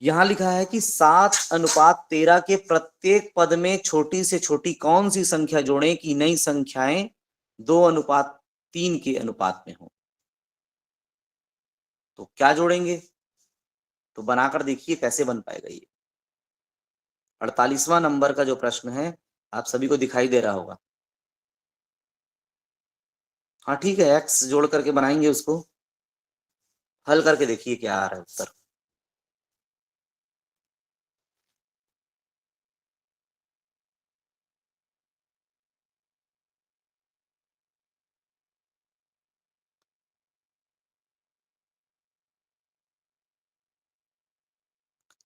यहां लिखा है कि 7:13 के प्रत्येक पद में छोटी से छोटी कौन सी संख्या जोड़ें कि नई संख्याएं 2:3 के अनुपात में हो। तो क्या जोड़ेंगे? तो बनाकर देखिए कैसे बन पाएगा ये। 48वां नंबर का जो प्रश्न है आप सभी को दिखाई दे रहा होगा। हाँ ठीक है, एक्स जोड़ करके बनाएंगे उसको। हल करके देखिए क्या आ रहा है उत्तर।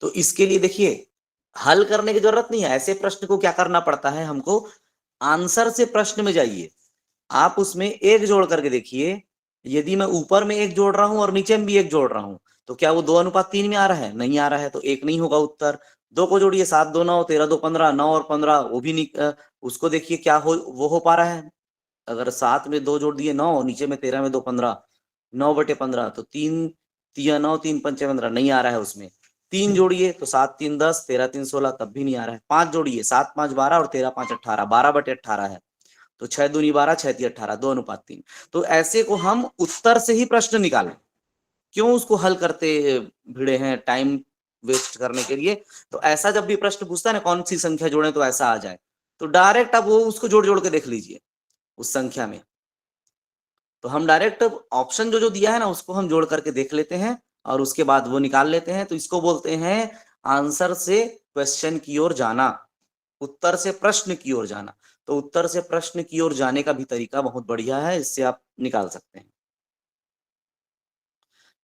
तो इसके लिए देखिए हल करने की जरूरत नहीं है। ऐसे प्रश्न को क्या करना पड़ता है हमको, आंसर से प्रश्न में जाइए, आप उसमें एक जोड़ करके देखिए। यदि मैं ऊपर में एक जोड़ रहा हूं और नीचे में भी एक जोड़ रहा हूं तो क्या वो 2:3 में आ रहा है? नहीं आ रहा है, तो एक नहीं होगा उत्तर। दो को जोड़िए, 7 2 9, 13 2 15, 9 और 15 वो भी नहीं, उसको देखिए क्या वो हो पा रहा है। अगर 7 में 2 जोड़ दिए 9, नीचे में 13 में 2 15, 9/15, तो 3 3 9 3 5 15 नहीं आ रहा है उसमें। 3 जोड़िए तो 7 3 10, 13 3 16, तब भी नहीं आ रहा है। 5 जोड़िए, 7 5 12 और 13 5 18, 12/18 है। तो 6 दूनी 12, 6 3 18, 2:3। तो ऐसे को हम उत्तर से ही प्रश्न निकालें, क्यों उसको हल करते भिड़े हैं टाइम वेस्ट करने के लिए। तो ऐसा जब भी प्रश्न पूछता है ना कौन सी संख्या जोड़े तो ऐसा आ जाए, तो डायरेक्ट आप वो उसको जोड़ जोड़ के देख लीजिए उस संख्या में। तो हम डायरेक्ट ऑप्शन जो जो दिया है ना उसको हम जोड़ करके देख लेते हैं और उसके बाद वो निकाल लेते हैं। तो इसको बोलते हैं आंसर से क्वेश्चन की ओर जाना, उत्तर से प्रश्न की ओर जाना। तो उत्तर से प्रश्न की ओर जाने का भी तरीका बहुत बढ़िया है, इससे आप निकाल सकते हैं।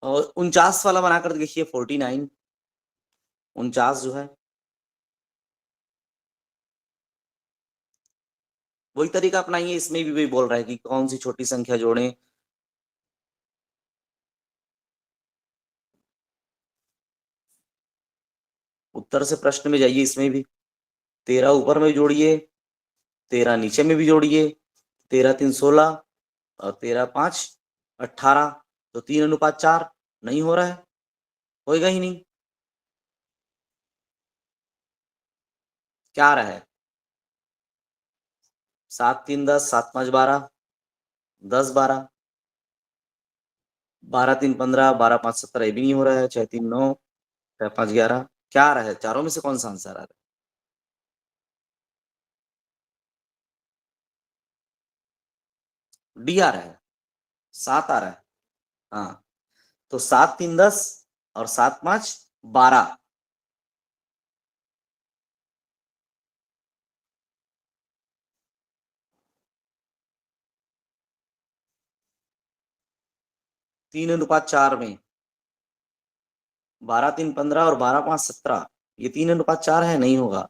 और 49 वाला बनाकर देखिए, 49 49 जो है वही तरीका अपनाइए। इसमें भी वही बोल रहा है कि कौन सी छोटी संख्या जोड़ें। उत्तर से प्रश्न में जाइए, इसमें भी 13 ऊपर में जोड़िए, 13 नीचे में भी जोड़िए, 13 3 16 और 13 5 18, तो 3:4 नहीं हो रहा है, होएगा ही नहीं। क्या आ रहा है? 7 3 10, 7 5 12, 10 12, 12 3 15, 12 5 17, ये भी नहीं हो रहा है, 6 3 9, 6 5 11। क्या आ रहा है? चारों में से कौन सा आंसर आ रहा है? डी आ रहा है, 7 आ रहा है। हाँ, तो 7 3 10 और 7 5 12। 3:4 में 12 3 15 और 12 5 17, ये 3:4 है, नहीं होगा।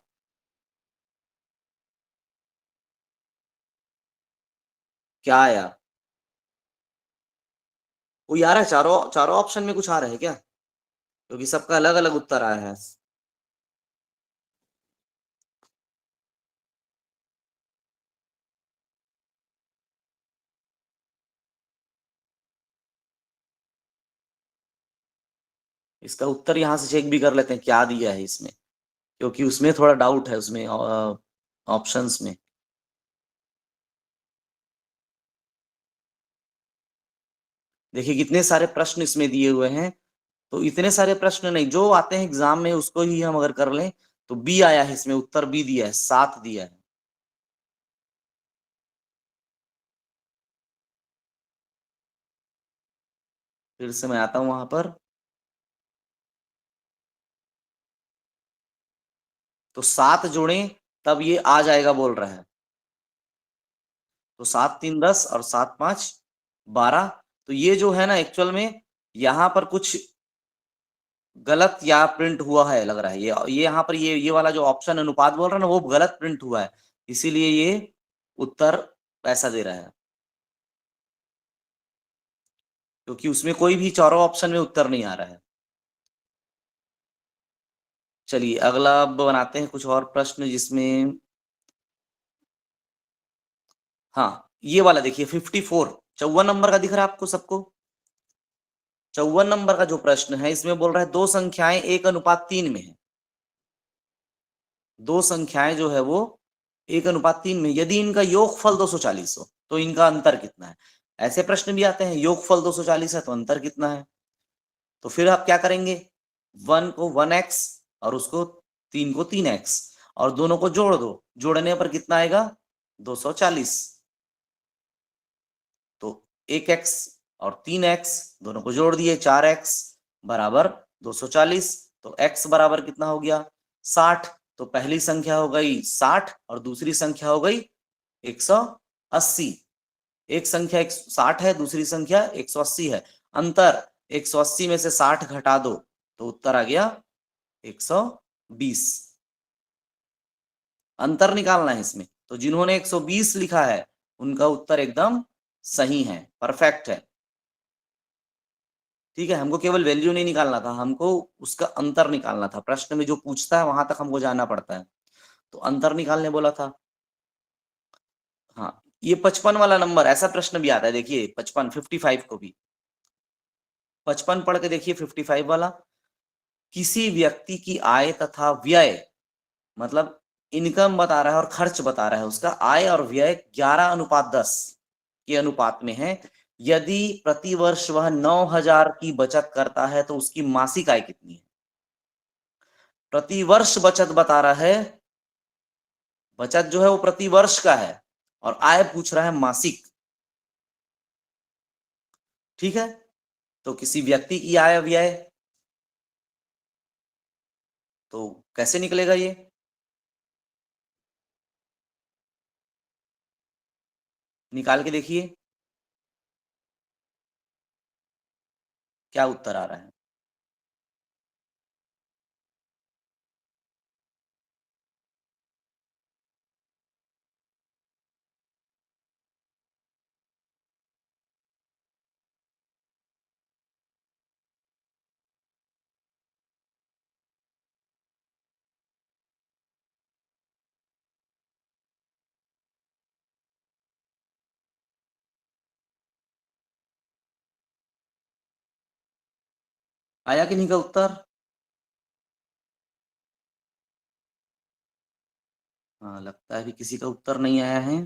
क्या आया? कोई आ रहा है? चारों चारों ऑप्शन में कुछ आ रहा है क्या? क्योंकि सबका अलग अलग उत्तर आया है। इसका उत्तर यहाँ से चेक भी कर लेते हैं क्या दिया है इसमें, क्योंकि उसमें थोड़ा डाउट है, उसमें ऑप्शंस में। देखिए कितने सारे प्रश्न इसमें दिए हुए हैं। तो इतने सारे प्रश्न नहीं, जो आते हैं एग्जाम में उसको ही हम अगर कर लें तो बी आया है इसमें, उत्तर बी दिया है, 7 दिया है। फिर से मैं आता हूं वहां पर। तो 7 जोड़ें तब ये आ जाएगा बोल रहा है। तो 7 3 10 और 7 5 12। तो ये जो है ना एक्चुअल में यहाँ पर कुछ गलत या प्रिंट हुआ है लग रहा है। ये यहाँ पर ये वाला जो ऑप्शन अनुपात बोल रहा है ना वो गलत प्रिंट हुआ है, इसीलिए ये उत्तर ऐसा दे रहा है, क्योंकि उसमें कोई भी चारों ऑप्शन में उत्तर नहीं आ रहा है। चलिए अगला अब बनाते हैं कुछ और प्रश्न जिसमें, हाँ ये वाला देखिए 54। 54 नंबर का दिख रहा है आपको सबको? 54 नंबर का जो प्रश्न है इसमें बोल रहा है दो संख्याएं 1:3 में है। दो संख्याएं जो है वो 1:3 में, यदि इनका योगफल 240 हो तो इनका अंतर कितना है? ऐसे प्रश्न भी आते हैं, योगफल 240 है तो अंतर कितना है? तो फिर आप क्या करेंगे, 1 को 1x और उसको 3 को 3x और दोनों को जोड़ दो, जोड़ने पर कितना आएगा 240। तो 1x और 3x दोनों को जोड़ दिए, 4x बराबर 240। तो x बराबर कितना हो गया 60। तो पहली संख्या हो गई 60 और दूसरी संख्या हो गई 180। एक संख्या 60 है, दूसरी संख्या 180 है। अंतर 180 में से 60 घटा दो तो उत्तर आ गया 120। अंतर निकालना है इसमें, तो जिन्होंने 120 लिखा है उनका उत्तर एकदम सही है, परफेक्ट है। ठीक है, हमको केवल वैल्यू नहीं निकालना था, हमको उसका अंतर निकालना था। प्रश्न में जो पूछता है वहां तक हमको जाना पड़ता है, तो अंतर निकालने बोला था। हाँ, ये 55 वाला नंबर, ऐसा प्रश्न भी आता है, देखिए 55 55 को भी 55 पढ़ के देखिए 55 वाला। किसी व्यक्ति की आय तथा व्यय, मतलब इनकम बता रहा है और खर्च बता रहा है, उसका आय और व्यय 11:10 के अनुपात में है। यदि प्रति वर्ष वह 9,000 की बचत करता है तो उसकी मासिक आय कितनी है? प्रति वर्ष बचत बता रहा है, बचत जो है वो प्रति वर्ष का है और आय पूछ रहा है मासिक। ठीक है, तो किसी व्यक्ति की आय व्यय, तो कैसे निकलेगा ये? निकाल के देखिए क्या उत्तर आ रहा है। आया कि नहीं का उत्तर? हाँ, लगता है कि किसी का उत्तर नहीं आया है।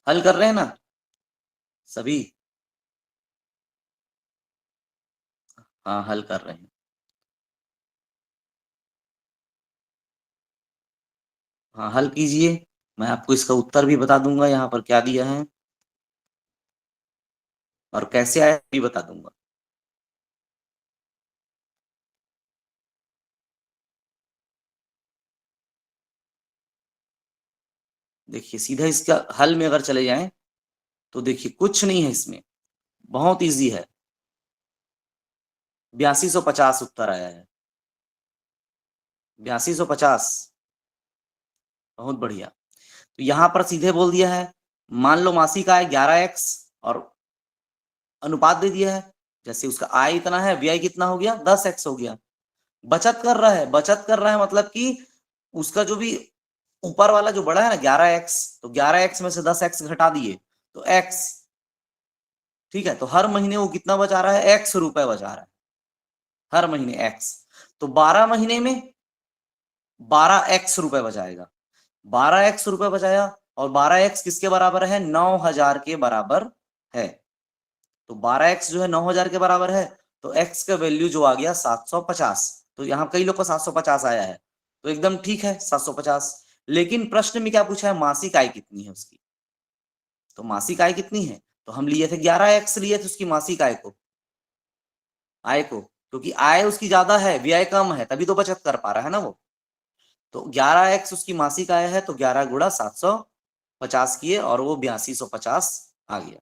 हल कर रहे हैं ना सभी? हाँ, हल कर रहे हैं। हाँ, हल कीजिए, मैं आपको इसका उत्तर भी बता दूंगा यहाँ पर क्या दिया है और कैसे आया भी बता दूंगा। देखिए सीधा इसका हल में अगर चले जाएं तो देखिए कुछ नहीं है इसमें, बहुत इजी है। 8250 उत्तर आया है, 8250। बहुत बढ़िया। तो यहाँ पर सीधे बोल दिया है, मान लो मासिक आय 11x और अनुपात दे दिया है, जैसे उसका आय इतना है, व्यय कितना हो गया 10x हो गया। बचत कर रहा है, बचत कर रहा है मतलब कि उसका जो भी ऊपर वाला जो बड़ा है ना 11x, तो 11x में से 10x घटा दिए तो x। ठीक है, तो हर महीने वो कितना बचा रहा है, x रुपए बचा रहा है हर महीने x। तो 12 महीने में 12x रुपए बचाएगा, 12x रुपए बचाया और 12x किसके बराबर है, 9,000 के बराबर है। तो 12x जो है 9,000 के बराबर है, तो x का वैल्यू जो आ गया 750। तो यहाँ कई लोग को 750 आया है, तो एकदम ठीक है 750। लेकिन प्रश्न में क्या पूछा है, मासिक आय कितनी है उसकी। तो मासिक आय कितनी है, तो हम लिए थे 11x लिए थे उसकी मासिक आय को, क्योंकि आय उसकी ज्यादा है व्यय कम है, तभी तो बचत कर पा रहा है ना वो। तो 11x उसकी मासिक आय है, तो 11 गुणा 750 किए और वो 8250 आ गया।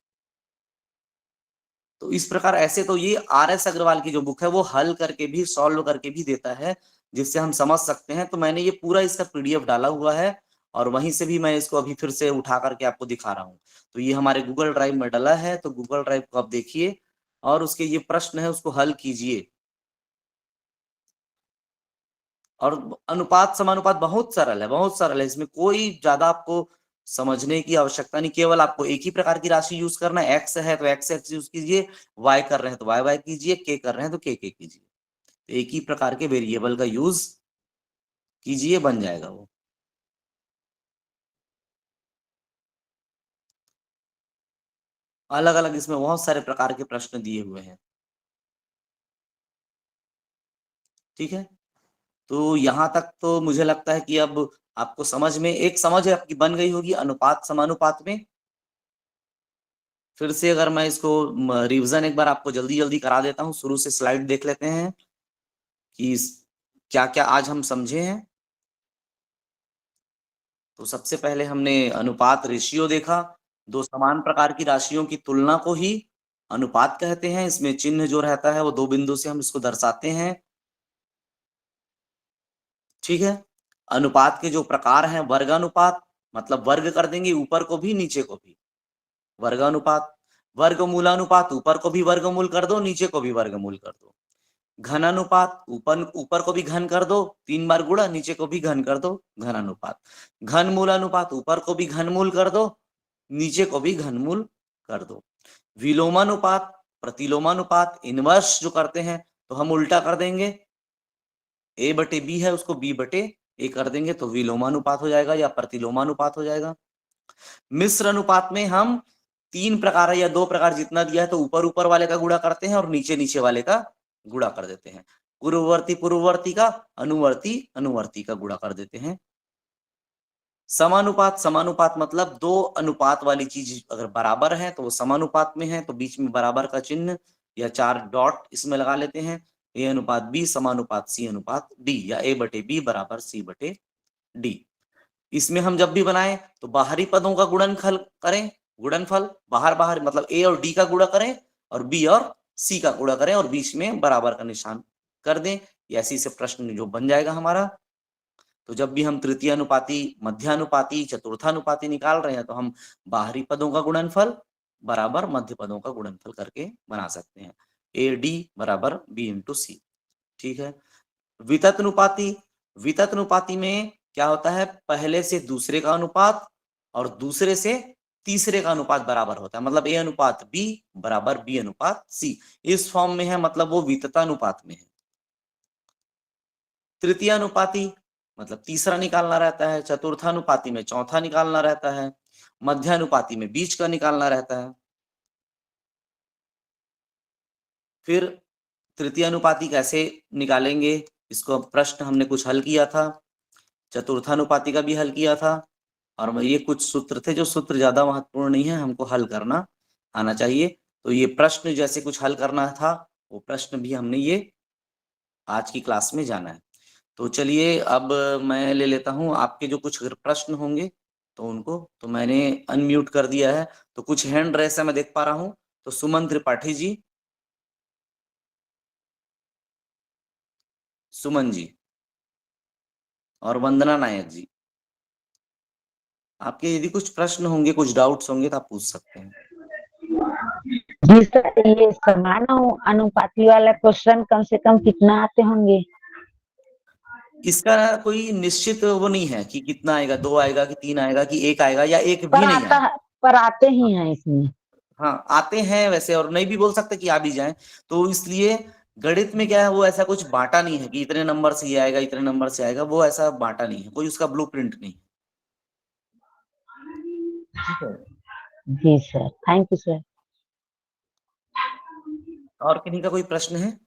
तो इस प्रकार ऐसे तो ये RS अग्रवाल की जो बुक है वो हल करके भी, सॉल्व करके भी देता है, जिससे हम समझ सकते हैं। तो मैंने ये पूरा इसका PDF डाला हुआ है और वहीं से भी मैं इसको अभी फिर से उठा करके आपको दिखा रहा हूँ। तो ये हमारे गूगल ड्राइव में डला है, तो गूगल ड्राइव को आप देखिए और उसके ये प्रश्न है उसको हल कीजिए। और अनुपात समानुपात बहुत सरल है, बहुत सरल है, इसमें कोई ज्यादा आपको समझने की आवश्यकता नहीं। केवल आपको एक ही प्रकार की राशि यूज करना है। एक्स है तो एक्स यूज कीजिए, वाई कर रहे हैं तो वाई वाई कीजिए, के कर रहे हैं तो के कीजिए। तो एक ही प्रकार के वेरिएबल का यूज कीजिए, बन जाएगा वो। अलग अलग इसमें बहुत सारे प्रकार के प्रश्न दिए हुए हैं। ठीक है, तो यहां तक तो मुझे लगता है कि अब आपको समझ में एक समझ आपकी बन गई होगी अनुपात समानुपात में। फिर से अगर मैं इसको रिवीजन एक बार आपको जल्दी जल्दी करा देता हूं, शुरू से स्लाइड देख लेते हैं कि क्या क्या आज हम समझे हैं। तो सबसे पहले हमने अनुपात रेशियो देखा। दो समान प्रकार की राशियों की तुलना को ही अनुपात कहते हैं। इसमें चिन्ह जो रहता है वो दो बिंदु से हम इसको दर्शाते हैं। ठीक है, अनुपात के जो प्रकार हैं, वर्गानुपात मतलब वर्ग कर देंगे ऊपर को भी नीचे को भी, वर्गानुपात। वर्गमूलानुपात, ऊपर को भी वर्गमूल कर दो, नीचे को भी वर्गमूल कर दो। घनानुपात, ऊपर ऊपर को भी घन कर दो, 3 बार गुणा, नीचे को भी घन कर दो, घनानुपात। घनमूलानुपात, ऊपर को भी घनमूल कर दो, नीचे को भी घनमूल कर दो। विलोमानुपात, प्रतिलोमानुपात, इनवर्स जो करते हैं तो हम उल्टा कर देंगे, A बटे B है उसको B बटे A कर देंगे तो विलोमानुपात हो जाएगा या प्रतिलोमानुपात हो जाएगा। मिश्र अनुपात में हम 3 प्रकार है या 2 प्रकार जितना दिया है तो ऊपर ऊपर वाले का गुणा करते हैं और नीचे नीचे वाले का गुणा कर देते हैं। पूर्ववर्ती पूर्ववर्ती का, अनुवर्ती अनुवर्ती का गुणा कर देते हैं। समानुपात, समानुपात मतलब दो अनुपात वाली चीज अगर बराबर है तो वो समानुपात में है, तो बीच में बराबर का चिन्ह या 4 डॉट इसमें लगा लेते हैं। A अनुपात B समानुपात C अनुपात D या A बटे B बराबर C बटे D। इसमें हम जब भी बनाएं तो बाहरी पदों का गुणनफल करें, गुणनफल बाहर बाहर मतलब A और D का गुणा करें और B और C का गुणा करें और बीच में बराबर का निशान कर दें। ऐसी से प्रश्न जो बन जाएगा हमारा। तो जब भी हम तृतीय अनुपाती, मध्यानुपाती, चतुर्थानुपाती निकाल रहे हैं तो हम बाहरी पदों का गुणनफल बराबर मध्य पदों का गुणनफल करके बना सकते हैं। AD बराबर B इंटू C। ठीक है, विततनुपाती, विततनुपाती में क्या होता है, पहले से दूसरे का अनुपात और दूसरे से तीसरे का अनुपात बराबर होता है। मतलब A अनुपात B बराबर B अनुपात C, इस फॉर्म में है, मतलब वो विततानुपात में है। तृतीयानुपाती मतलब तीसरा निकालना रहता है, चतुर्थानुपाती में चौथा निकालना रहता है, मध्यानुपाती में बीच का निकालना रहता है। फिर तृतीयानुपाती कैसे निकालेंगे, इसको प्रश्न हमने कुछ हल किया था, चतुर्थानुपाती का भी हल किया था। और ये कुछ सूत्र थे जो सूत्र ज्यादा महत्वपूर्ण नहीं है, हमको हल करना आना चाहिए। तो ये प्रश्न जैसे कुछ हल करना था वो प्रश्न भी हमने ये आज की क्लास में जाना है। तो चलिए अब मैं ले लेता हूं आपके जो कुछ अगर प्रश्न होंगे तो उनको, तो मैंने अनम्यूट कर दिया है तो कुछ हैंड रेस है मैं देख पा रहा हूं। तो सुमन त्रिपाठी जी, सुमन जी और वंदना नायक जी, आपके यदि कुछ प्रश्न होंगे, कुछ डाउट्स होंगे तो आप पूछ सकते हैं। जी सर, ये समान अनुपाती वाला क्वेश्चन कम से कम कितना आते होंगे? इसका कोई निश्चित वो नहीं है कि कितना आएगा, 2 आएगा कि 3 आएगा कि 1 आएगा या 1 भी नहीं आएगा। पर आते ही हैं इसमें। हाँ आते हैं वैसे, और नहीं भी बोल सकते कि आ भी जाए। तो इसलिए गणित में क्या है, वो ऐसा कुछ बांटा नहीं है कि इतने नंबर से ये आएगा इतने नंबर से आएगा, वो ऐसा बांटा नहीं है, कोई उसका ब्लूप्रिंट नहीं। ठीक है, जी सर, थैंक यू सर। और किन्हीं का कोई प्रश्न है?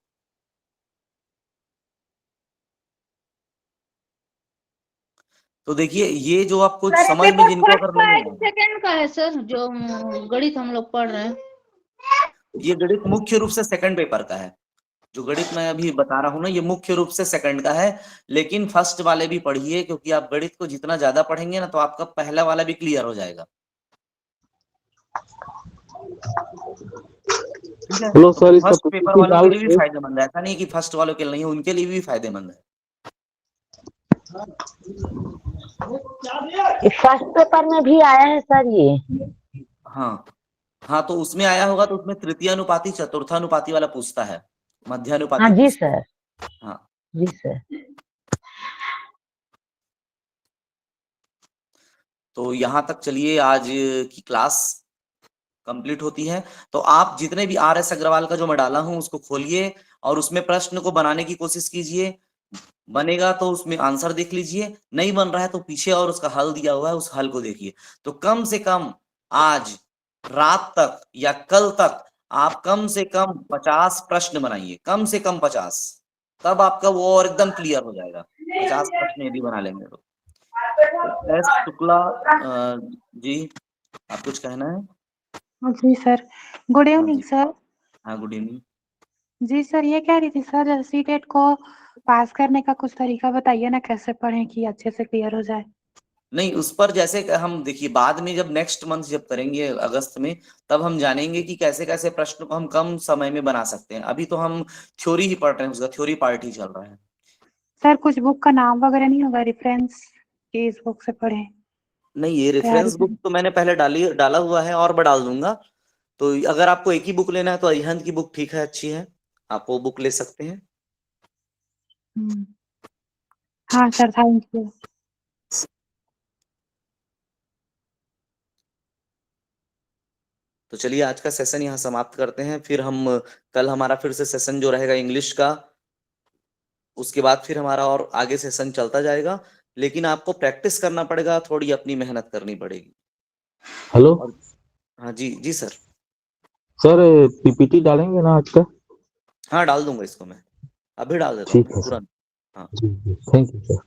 तो देखिए ये जो आपको समझ में जिनको अगर नहीं आया, सेकंड का है सर जो गणित हम लोग पढ़ रहे हैं, ये गणित मुख्य रूप से सेकंड पेपर का है। जो गणित मैं अभी बता रहा हूं ना, ये मुख्य रूप से सेकंड का है। लेकिन फर्स्ट वाले भी पढ़िए, क्योंकि आप गणित को जितना ज्यादा पढ़ेंगे ना तो आपका पहला वाला भी क्लियर हो जाएगा। ठीक है, हेलो सर, इसका फर्स्ट पेपर वालों के लिए भी फायदेमंद है, ऐसा नहीं कि फर्स्ट वालों के लिए नहीं, उनके लिए भी फायदेमंद है। फर्स्ट पेपर में भी आया है सर ये। हाँ हाँ, तो उसमें आया होगा, तो उसमें तृतीयानुपाती चतुर्थानुपाती वाला पूछता है, मध्यानुपाती हाँ जी पूछता है। सर, हाँ, जी सर। तो यहाँ तक चलिए आज की क्लास कंप्लीट होती है। तो आप जितने भी RS अग्रवाल का जो मैं डाला हूं उसको खोलिए और उसमें प्रश्न को बनाने की कोशिश कीजिए। बनेगा तो उसमें आंसर देख लीजिए, नहीं बन रहा है तो पीछे और उसका हल दिया हुआ है, उस हल को देखिए। तो कम से कम आज रात तक या कल तक आप कम से कम 50 प्रश्न बनाइए, कम से कम 50, तब आपका वो और एकदम क्लियर हो जाएगा। 50 प्रश्न यदि बना लेंगे तो। एस शुक्ला जी, आप कुछ कहना है? जी सर, गुड हाँ इवनिंग जी, सर। हाँ गुड इवनिंग। जी सर, ये कह रही थी सर, सीटेट को पास करने का कुछ तरीका बताइए ना, कैसे पढ़ें कि अच्छे से क्लियर हो जाए। नहीं, उस पर जैसे कि हम देखिए बाद में जब नेक्स्ट मंथ जब करेंगे अगस्त में, तब हम जानेंगे कि कैसे कैसे प्रश्न को हम कम समय में बना सकते हैं। अभी तो हम थ्योरी ही पढ़ रहे हैं, उसका थ्योरी पार्ट ही चल रहा है। सर कुछ बुक का नाम वगैरह नहीं होगा, रेफरेंस कि इस बुक से पढ़ें? नहीं, ये तैयारी रेफरेंस बुक तो मैंने पहले डाला हुआ है और मैं डाल दूंगा। तो अगर आपको एक ही बुक लेना है तो अरिहंत की बुक ठीक है, अच्छी है, आप वो बुक ले सकते हैं। हाँ सर, थैंक यू। तो चलिए आज का सेशन यहाँ समाप्त करते हैं, फिर हम कल हमारा फिर से सेशन जो रहेगा इंग्लिश का, उसके बाद फिर हमारा और आगे सेशन चलता जाएगा। लेकिन आपको प्रैक्टिस करना पड़ेगा, थोड़ी अपनी मेहनत करनी पड़ेगी। हेलो और हाँ जी, जी सर। सर, पीपीटी डालेंगे ना आज का? हाँ डाल दूंगा इसको, मैं अभी डाल देता हूँ ठीक है सर। तुरंत। हाँ। जी, थैंक यू सर।